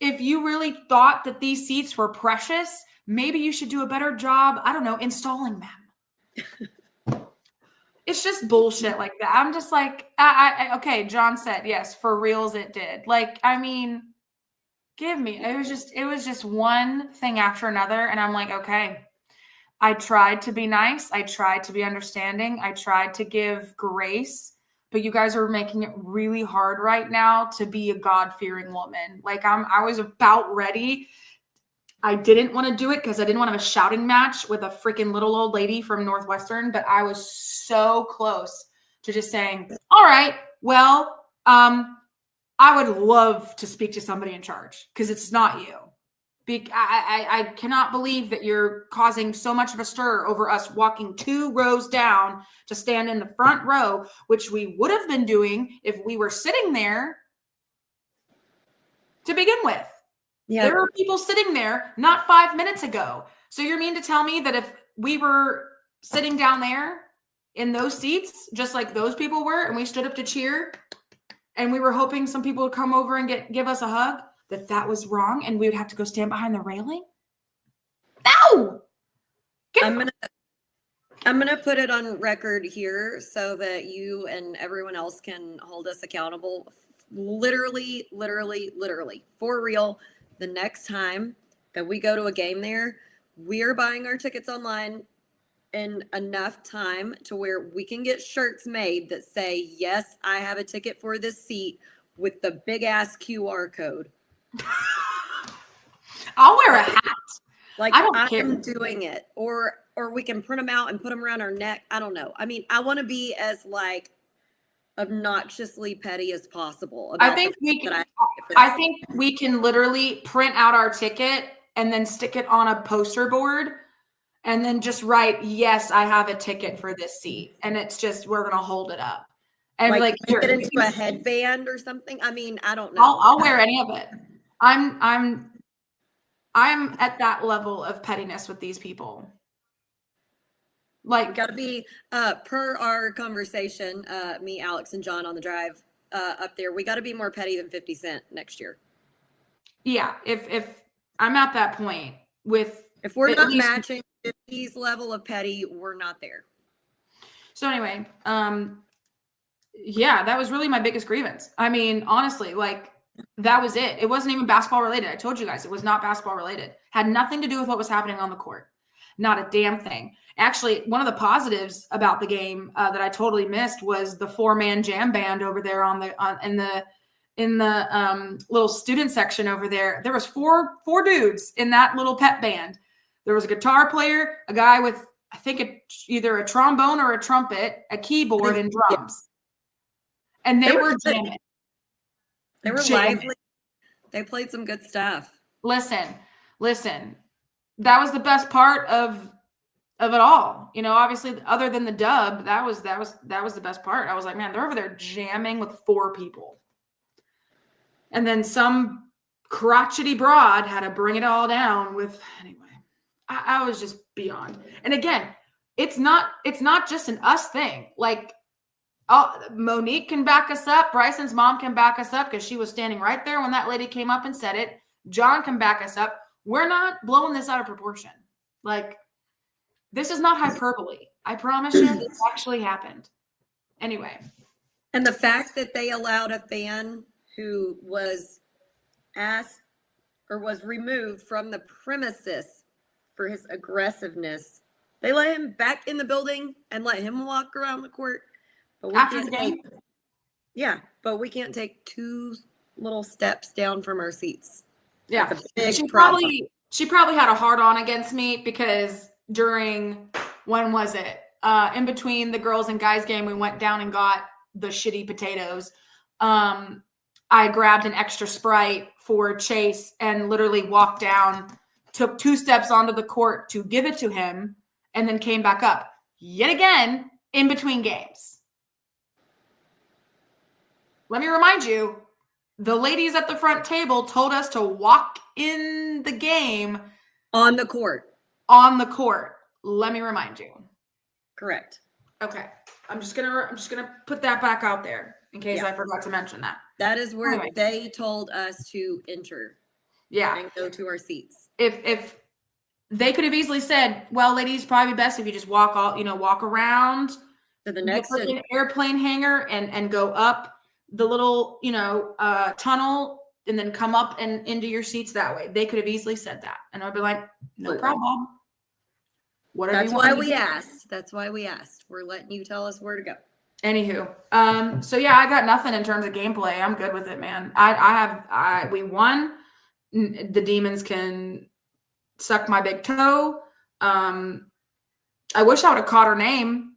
if you really thought that these seats were precious, maybe you should do a better job. I don't know, installing them. It's just bullshit like that. I'm just like, okay, John said, yes, for reals it did. Like, I mean, give me, it was just one thing after another. And I'm like, okay, I tried to be nice. I tried to be understanding. I tried to give grace, but you guys are making it really hard right now to be a God-fearing woman. Like I was about ready. I didn't want to do it because I didn't want to have a shouting match with a freaking little old lady from Northwestern, but I was so close to just saying, all right, well, I would love to speak to somebody in charge because it's not you. I cannot believe that you're causing so much of a stir over us walking 2 rows down to stand in the front row, which we would have been doing if we were sitting there to begin with. Yeah. There were people sitting there not 5 minutes ago. So you're mean to tell me that if we were sitting down there in those seats, just like those people were, and we stood up to cheer, and we were hoping some people would come over and give us a hug, that was wrong, and we would have to go stand behind the railing? No! I'm gonna put it on record here so that you and everyone else can hold us accountable. Literally, for real. The next time that we go to a game there, we are buying our tickets online in enough time to where we can get shirts made that say, yes, I have a ticket for this seat with the big ass QR code. I'll wear a hat. Like, I'm doing it. Or we can print them out and put them around our neck. I don't know. I mean, I want to be as like obnoxiously petty as possible. I think we can literally print out our ticket and then stick it on a poster board and then just write, yes, I have a ticket for this seat. And it's just, we're going to hold it up. And Like, here, get into a headband or something. I mean, I don't know. I'll wear any of it. I'm at that level of pettiness with these people. Like, got to be per our conversation, me, Alex, and John on the drive up there. We got to be more petty than 50 Cent next year. Yeah, if I'm at that point with, if we're not matching 50's level of petty, we're not there. So anyway, yeah, that was really my biggest grievance. I mean, honestly, like, that was it. It wasn't even basketball related. I told you guys it was not basketball related. Had nothing to do with what was happening on the court. Not a damn thing. Actually, one of the positives about the game that I totally missed was the 4-man jam band over there in the little student section over there. There was four dudes in that little pep band. There was a guitar player, a guy with, I think, either a trombone or a trumpet, a keyboard, and drums. And they were jamming. They were lively. They played some good stuff. Listen. That was the best part of it all. You know, obviously, other than the dub, that was the best part. I was like, man, they're over there jamming with 4 people. And then some crotchety broad had to bring it all down with, anyway, I was just beyond. And again, it's not just an us thing. Like, Monique can back us up. Bryson's mom can back us up because she was standing right there when that lady came up and said it. John can back us up. We're not blowing this out of proportion. Like, this is not hyperbole. I promise you, this actually happened. Anyway. And the fact that they allowed a fan who was asked or was removed from the premises for his aggressiveness, they let him back in the building and let him walk around the court. But we After the game? but we can't take 2 little steps down from our seats. Yeah. That's a big she problem. probably had a hard on against me because during, when was it? In between the girls and guys game, we went down and got the shitty potatoes. I grabbed an extra Sprite for Chase and literally walked down, took 2 steps onto the court to give it to him, and then came back up yet again in between games. Let me remind you, the ladies at the front table told us to walk in the game on the court. Let me remind you. Correct. Okay. I'm just gonna put that back out there in case I forgot to mention that. That is where they told us to enter. Yeah. And go to our seats. If they could have easily said, well, ladies, probably best if you just walk around to the next airplane hangar and go up the little, tunnel and then come up and into your seats that way. They could have easily said that. And I'd be like, no problem. Whatever. That's why we asked. That's why we asked. We're letting you tell us where to go. Anywho, so yeah, I got nothing in terms of gameplay. I'm good with it, man. We won. The Demons can suck my big toe. I wish I would have caught her name.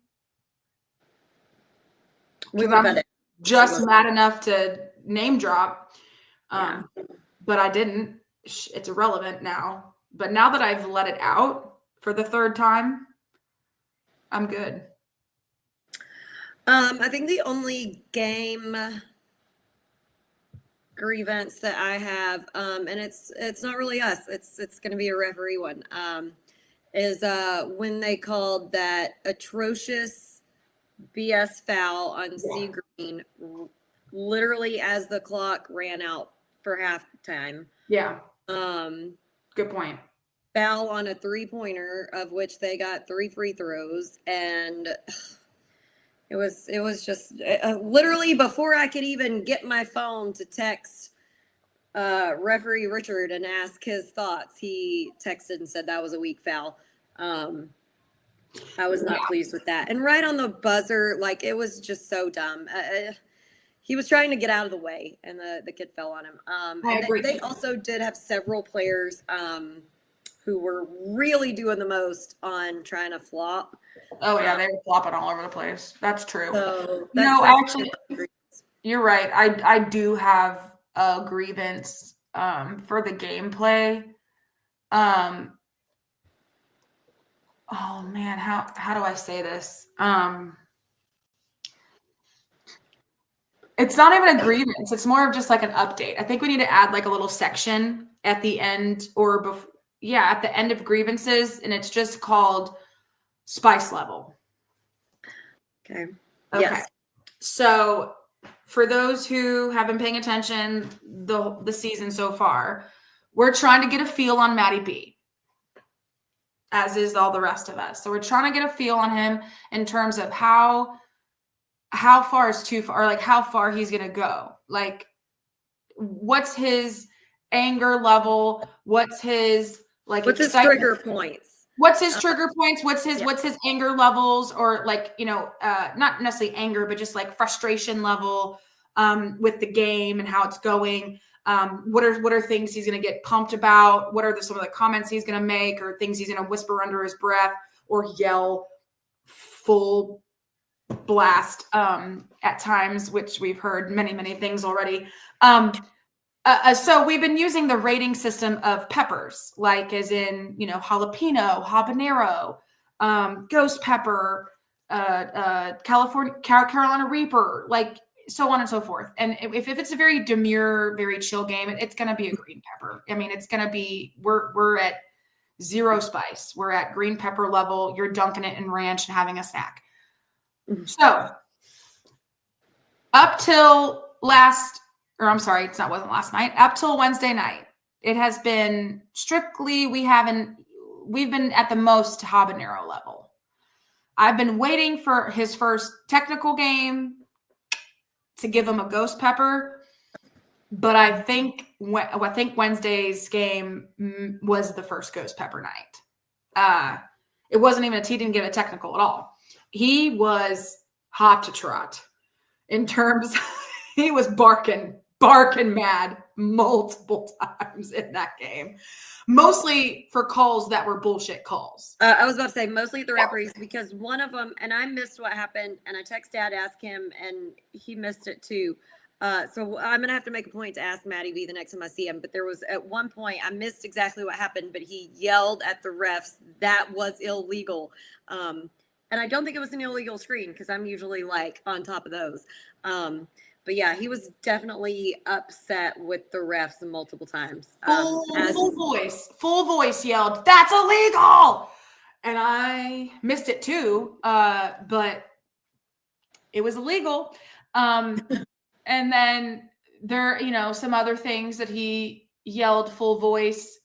I'm just mad enough to name drop. But I didn't. It's irrelevant now. But now that I've let it out for the 3rd time, I'm good. I think the only game grievance that I have, and it's not really us, it's going to be a referee one, is when they called that atrocious BS foul on C Green literally as the clock ran out for halftime. Yeah. Good point. Foul on a 3-pointer, of which they got 3 free throws, and it was just literally before I could even get my phone to text referee Richard and ask his thoughts. He texted and said that was a weak foul. I was not pleased with that. And right on the buzzer, like, it was just so dumb. He was trying to get out of the way, and the kid fell on him. I agree. They also did have several players who were really doing the most on trying to flop. Oh, yeah, they were flopping all over the place. That's true. So actually, you're right. I do have a grievance for the gameplay. oh man, how do I say this? It's not even a grievance. It's more of just like an update. I think we need to add like a little section at the end or before, yeah, at the end of grievances, and it's just called spice level. Okay. Okay. Yes. So for those who have been paying attention the season so far, we're trying to get a feel on Matty B, as is all the rest of us. So we're trying to get a feel on him in terms of how far is too far, or like how far he's gonna go. Like, what's his anger level? What's his What's his trigger points? What's his trigger points? What's his anger levels, or like, not necessarily anger, but just like frustration level with the game and how it's going. What are things he's going to get pumped about? What are some of the comments he's going to make, or things he's going to whisper under his breath or yell full blast at times, which we've heard many things already. So we've been using the rating system of peppers, like as in, jalapeno, habanero, ghost pepper, Carolina Reaper, like so on and so forth. And if it's a very demure, very chill game, it's going to be a green pepper. I mean, it's going to be, we're at 0 spice. We're at green pepper level. You're dunking it in ranch and having a snack. So up till wasn't last night, up till Wednesday night, it has been strictly, we've been at the most habanero level. I've been waiting for his first technical game to give him a ghost pepper, but I think Wednesday's game was the first ghost pepper night. It wasn't even he didn't give a technical at all. He was hot to trot in terms, he was barking mad multiple times in that game, mostly for calls that were bullshit calls. I was about to say mostly the referees, because one of them, and I missed what happened, and I text Dad, ask him, and he missed it too. So I'm gonna have to make a point to ask Matty B the next time I see him. But there was at one point I missed exactly what happened, but he yelled at the refs that was illegal. And I don't think it was an illegal screen, because I'm usually like on top of those. But yeah, he was definitely upset with the refs multiple times. Full voice yelled, "That's illegal!" And I missed it too, but it was illegal. And then there, some other things that he yelled full voice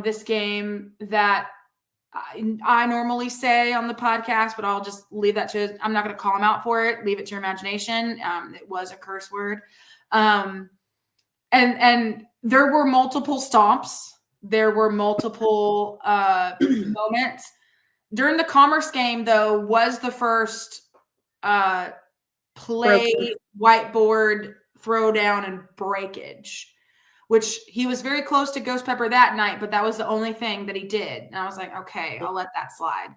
this game that I normally say on the podcast, but I'll just leave that to, I'm not going to call him out for it. Leave it to your imagination. It was a curse word. And there were multiple stomps. There were multiple moments. During the Commerce game, though, was the first play, whiteboard, throwdown, and breakage, which he was very close to Ghost Pepper that night, but that was the only thing that he did. And I was like, okay, I'll let that slide.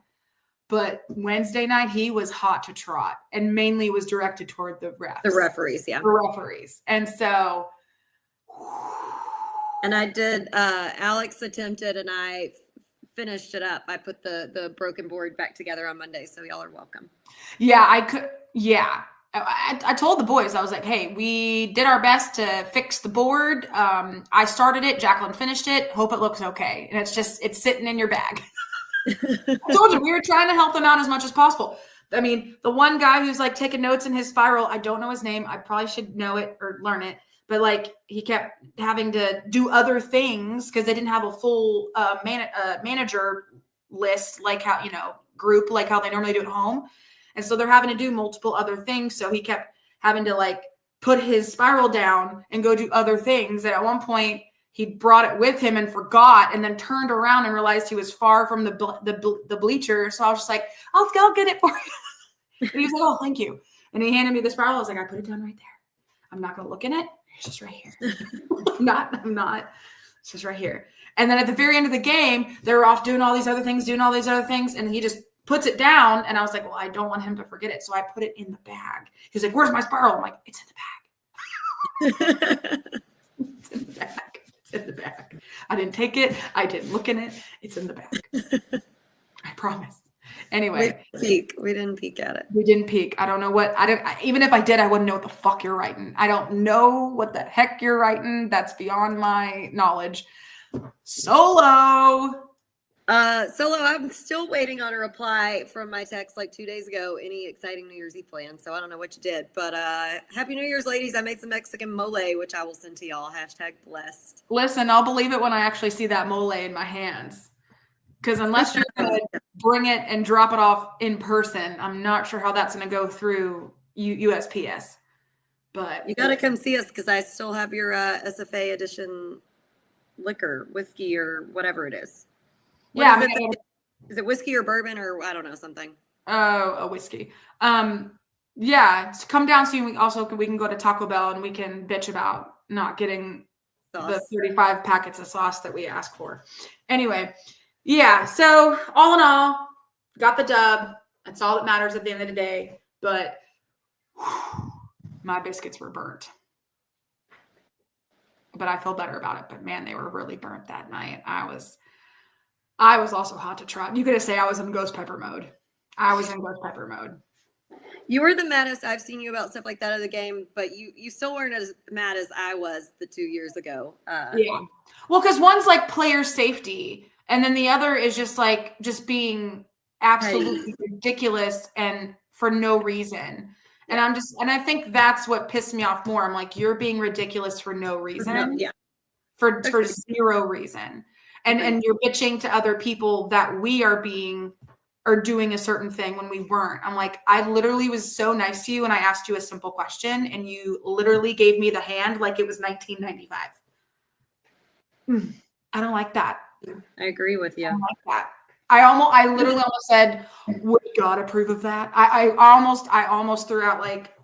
But Wednesday night, he was hot to trot, and mainly was directed toward the refs. The referees, yeah. The referees. And so. And I did, Alex attempted, and I finished it up. I put the broken board back together on Monday, so y'all are welcome. Yeah, I told the boys, I was like, hey, we did our best to fix the board. I started it. Jacqueline finished it. Hope it looks okay. And it's sitting in your bag. I told you, we were trying to help them out as much as possible. I mean, the one guy who's like taking notes in his spiral, I don't know his name. I probably should know it or learn it. But like, he kept having to do other things because they didn't have a full manager list, like how, group, like how they normally do at home. And so they're having to do multiple other things. So he kept having to like put his spiral down and go do other things. And at one point he brought it with him and forgot, and then turned around and realized he was far from the bleacher. So I was just like, I'll get it for you. And he was like, oh, thank you. And he handed me the spiral. I was like, I put it down right there. I'm not going to look in it. It's just right here. I'm not. It's just right here. And then at the very end of the game, they were off doing all these other things. And he just puts it down, and I was like, well, I don't want him to forget it. So I put it in the bag. He's like, where's my spiral? I'm like, it's in the bag. It's in the bag. It's in the bag. I didn't take it. I didn't look in it. It's in the bag. I promise. Anyway, we didn't peek at it. we didn't peek. I don't know what even if I did, I wouldn't know what the fuck you're writing. I don't know what the heck you're writing. That's beyond my knowledge. Solo. Solo, I'm still waiting on a reply from my text like 2 days ago. Any exciting New Year's Eve plans? So I don't know what you did, but Happy New Year's, ladies. I made some Mexican mole, which I will send to y'all. #blessed. Listen, I'll believe it when I actually see that mole in my hands. Because unless you're going to bring it and drop it off in person, I'm not sure how that's going to go through USPS. But you got to come see us because I still have your SFA edition liquor, whiskey, or whatever it is. Yeah, is it whiskey or bourbon or I don't know, something? Oh, a whiskey. Yeah, come down so we can go to Taco Bell and we can bitch about not getting the 35 packets of sauce that we asked for. Anyway, yeah, so all in all, got the dub. That's all that matters at the end of the day. But my biscuits were burnt. But I feel better about it. But man, they were really burnt that night. I was also hot to trot. You could say I was in ghost pepper mode. You were the maddest I've seen you about stuff like that of the game, but you still weren't as mad as I was the 2 years ago. Yeah. Well, because one's like player safety, and then the other is just being absolutely ridiculous and for no reason. And I think that's what pissed me off more. I'm like, you're being ridiculous for no reason. Yeah. For zero reason. And you're bitching to other people that we are doing a certain thing when we weren't. I'm like, I literally was so nice to you and I asked you a simple question and you literally gave me the hand like it was 1995. I don't like that. I agree with you. I don't like that. I literally almost said, would God approve of that? I almost threw out like,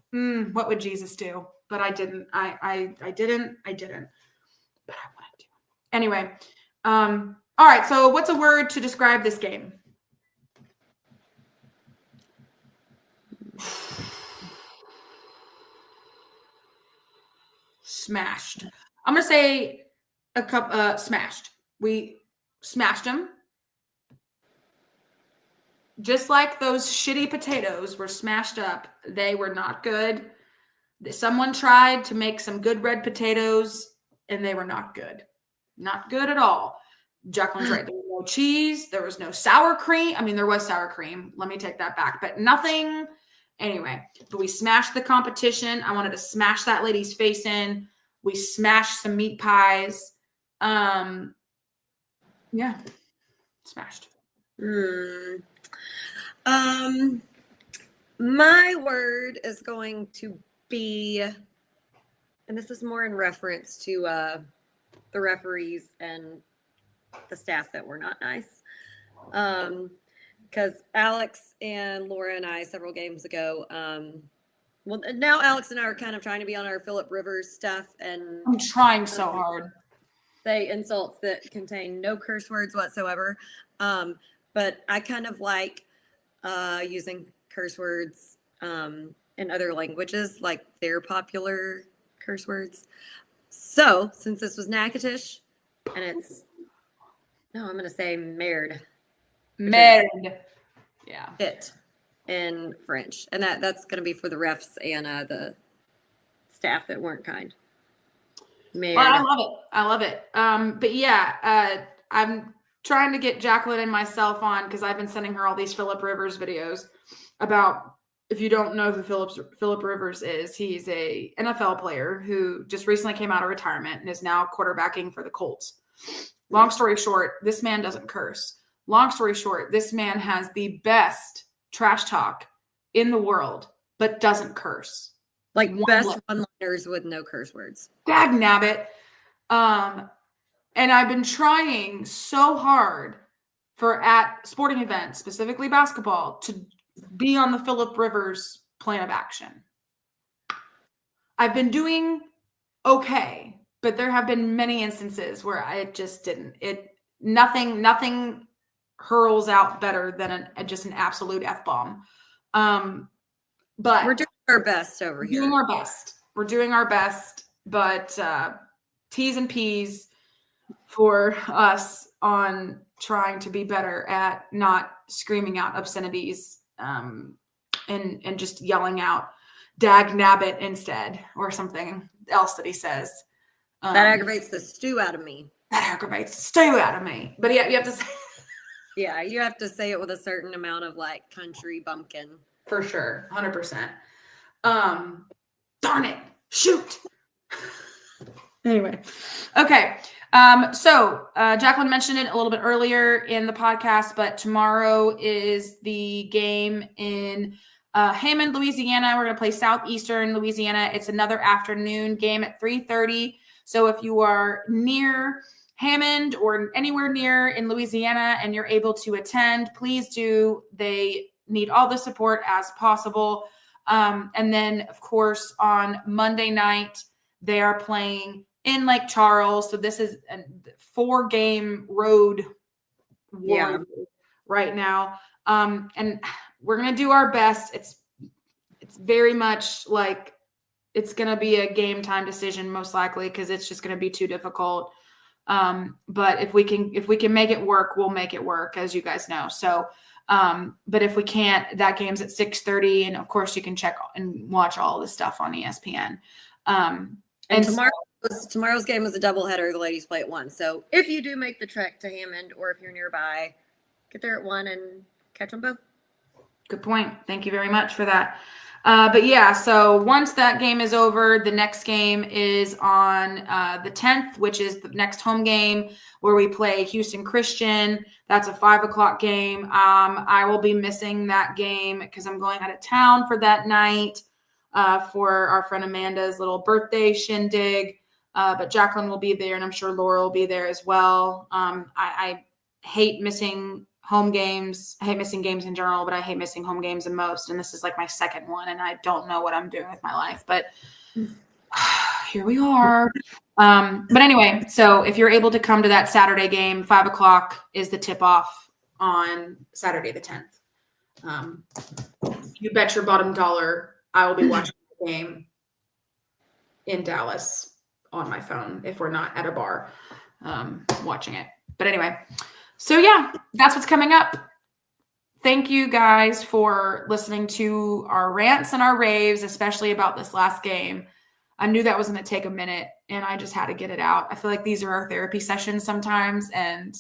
what would Jesus do? But I didn't. I didn't. But I wanted to. Anyway. All right. So what's a word to describe this game? Smashed. I'm going to say smashed. We smashed them. Just like those shitty potatoes were smashed up. They were not good. Someone tried to make some good red potatoes and they were not good. Not good at all. Jacqueline's right. There was no cheese. There was no sour cream. I mean, there was sour cream. Let me take that back. But nothing. Anyway, but we smashed the competition. I wanted to smash that lady's face in. We smashed some meat pies. Yeah. Smashed. My word is going to be, and this is more in reference to the referees and the staff that were not nice. Because Alex and Laura and I several games ago, well, now Alex and I are kind of trying to be on our Philip Rivers stuff, and I'm trying so hard. Say insults that contain no curse words whatsoever. But I kind of like using curse words in other languages, like their popular curse words. So since this was Natchitoches, and I'm going to say merde. Merde. Yeah. It in French. And that's going to be for the refs and the staff that weren't kind. Merde. Well, I love it. But yeah, I'm trying to get Jacqueline and myself on because I've been sending her all these Philip Rivers videos about, if you don't know who Philip Rivers is, he's a NFL player who just recently came out of retirement and is now quarterbacking for the Colts. Long story short, this man doesn't curse. Long story short, this man has the best trash talk in the world, but doesn't curse. Like best one-liners with no curse words. Dag nabbit. And I've been trying so hard at sporting events, specifically basketball, to be on the Philip Rivers plan of action. I've been doing okay, but there have been many instances where I just didn't. Nothing hurls out better than just an absolute F-bomb. But we're doing our best over here. We're doing our best, but T's and P's for us on trying to be better at not screaming out obscenities and just yelling out dag nabbit instead, or something else that he says. That aggravates the stew out of me. That aggravates the stew out of me. But yeah, you have to say Yeah, you have to say it with a certain amount of like country bumpkin. for sure, 100%. Darn it, shoot. Anyway, okay. So Jacqueline mentioned it a little bit earlier in the podcast, but tomorrow is the game in Hammond, Louisiana. We're going to play Southeastern Louisiana. It's another afternoon game at 3:30. So if you are near Hammond or anywhere near in Louisiana and you're able to attend, please do. They need all the support as possible. And then, of course, on Monday night, they are playing in Lake Charles. So this is a 4-game road right now. And we're going to do our best. It's very much like it's going to be a game time decision, most likely, because it's just going to be too difficult. But if we can make it work, we'll make it work, as you guys know. So, but if we can't, that game's at 6:30. And of course you can check and watch all the stuff on ESPN. And tomorrow's game was a doubleheader. The ladies play at 1. So if you do make the trek to Hammond, or if you're nearby, get there at 1 and catch them both. Good point. Thank you very much for that. But yeah, so once that game is over, the next game is on the 10th, which is the next home game where we play Houston Christian. That's a 5:00 game. I will be missing that game because I'm going out of town for that night for our friend Amanda's little birthday shindig. But Jacqueline will be there, and I'm sure Laura will be there as well. I hate missing home games. I hate missing games in general, but I hate missing home games the most. And this is like my second one, and I don't know what I'm doing with my life, but here we are. But anyway, so if you're able to come to that Saturday game, 5:00 is the tip off on Saturday the 10th. You bet your bottom dollar I will be watching the game in Dallas on my phone if we're not at a bar watching it. But anyway, so yeah, that's what's coming up. Thank you guys for listening to our rants and our raves, especially about this last game. I knew that was going to take a minute, and I just had to get it out. I feel like these are our therapy sessions sometimes, and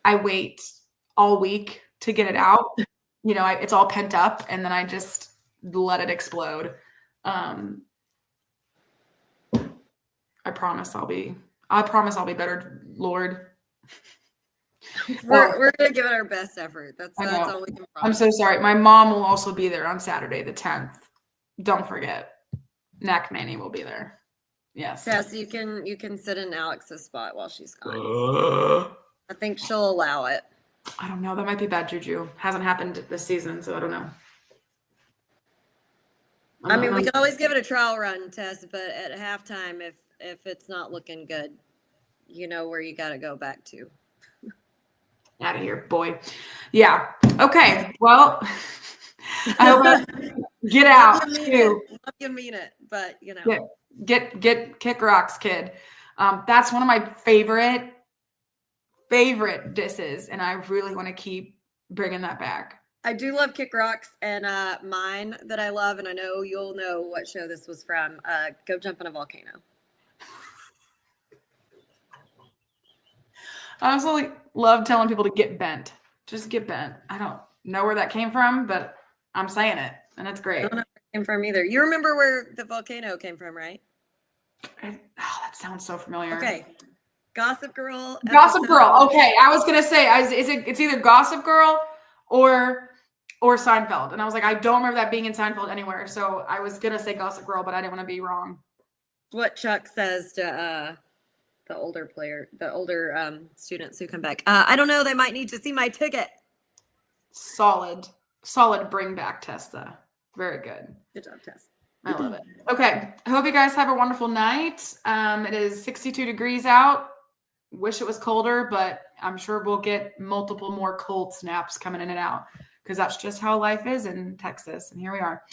I wait all week to get it out. You know, it's all pent up, and then I just let it explode. I promise I'll be better, Lord. We're gonna give it our best effort. That's all we can promise. I'm so sorry. My mom will also be there on Saturday the 10th. Don't forget. Knack Manny will be there. Yes. Yes, you can sit in Alex's spot while she's gone. I think she'll allow it. I don't know. That might be bad juju. Hasn't happened this season, so I don't know. I mean, we can always give it a trial run, Tess, but at halftime, if it's not looking good, you know where you got to go back to. Out of here, boy. Yeah. Okay. Well, I hope get out. You mean it, but you know. Get kick rocks, kid. That's one of my favorite disses, and I really want to keep bringing that back. I do love Kick Rocks, and mine that I love, and I know you'll know what show this was from. Go Jump in a Volcano. I also love telling people to get bent. Just get bent. I don't know where that came from, but I'm saying it, and it's great. I don't know where it came from either. You remember where the volcano came from, right? That sounds so familiar. Okay. Gossip Girl. Gossip Girl. Okay, I was gonna say, it's either Gossip Girl or Seinfeld, and I was like, I don't remember that being in Seinfeld anywhere. So I was gonna say Gossip Girl, but I didn't want to be wrong. What Chuck says to the older students who come back. I don't know. They might need to see my ticket. Solid bring back, Tessa. Very good. Good job, Tess. I love it. Okay. I hope you guys have a wonderful night. It is 62 degrees out. Wish it was colder, but I'm sure we'll get multiple more cold snaps coming in and out because that's just how life is in Texas. And here we are.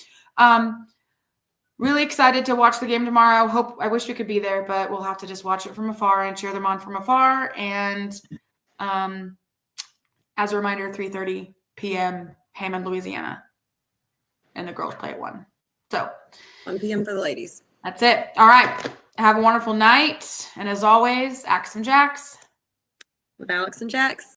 Really excited to watch the game tomorrow. I wish we could be there, but we'll have to just watch it from afar and cheer them on from afar. And As a reminder, 3:30 p.m. Hammond, Louisiana. And the girls play at 1. So 1 p.m. for the ladies. That's it. All right. Have a wonderful night. And as always, Axe and Jacks. With Alex and Jax.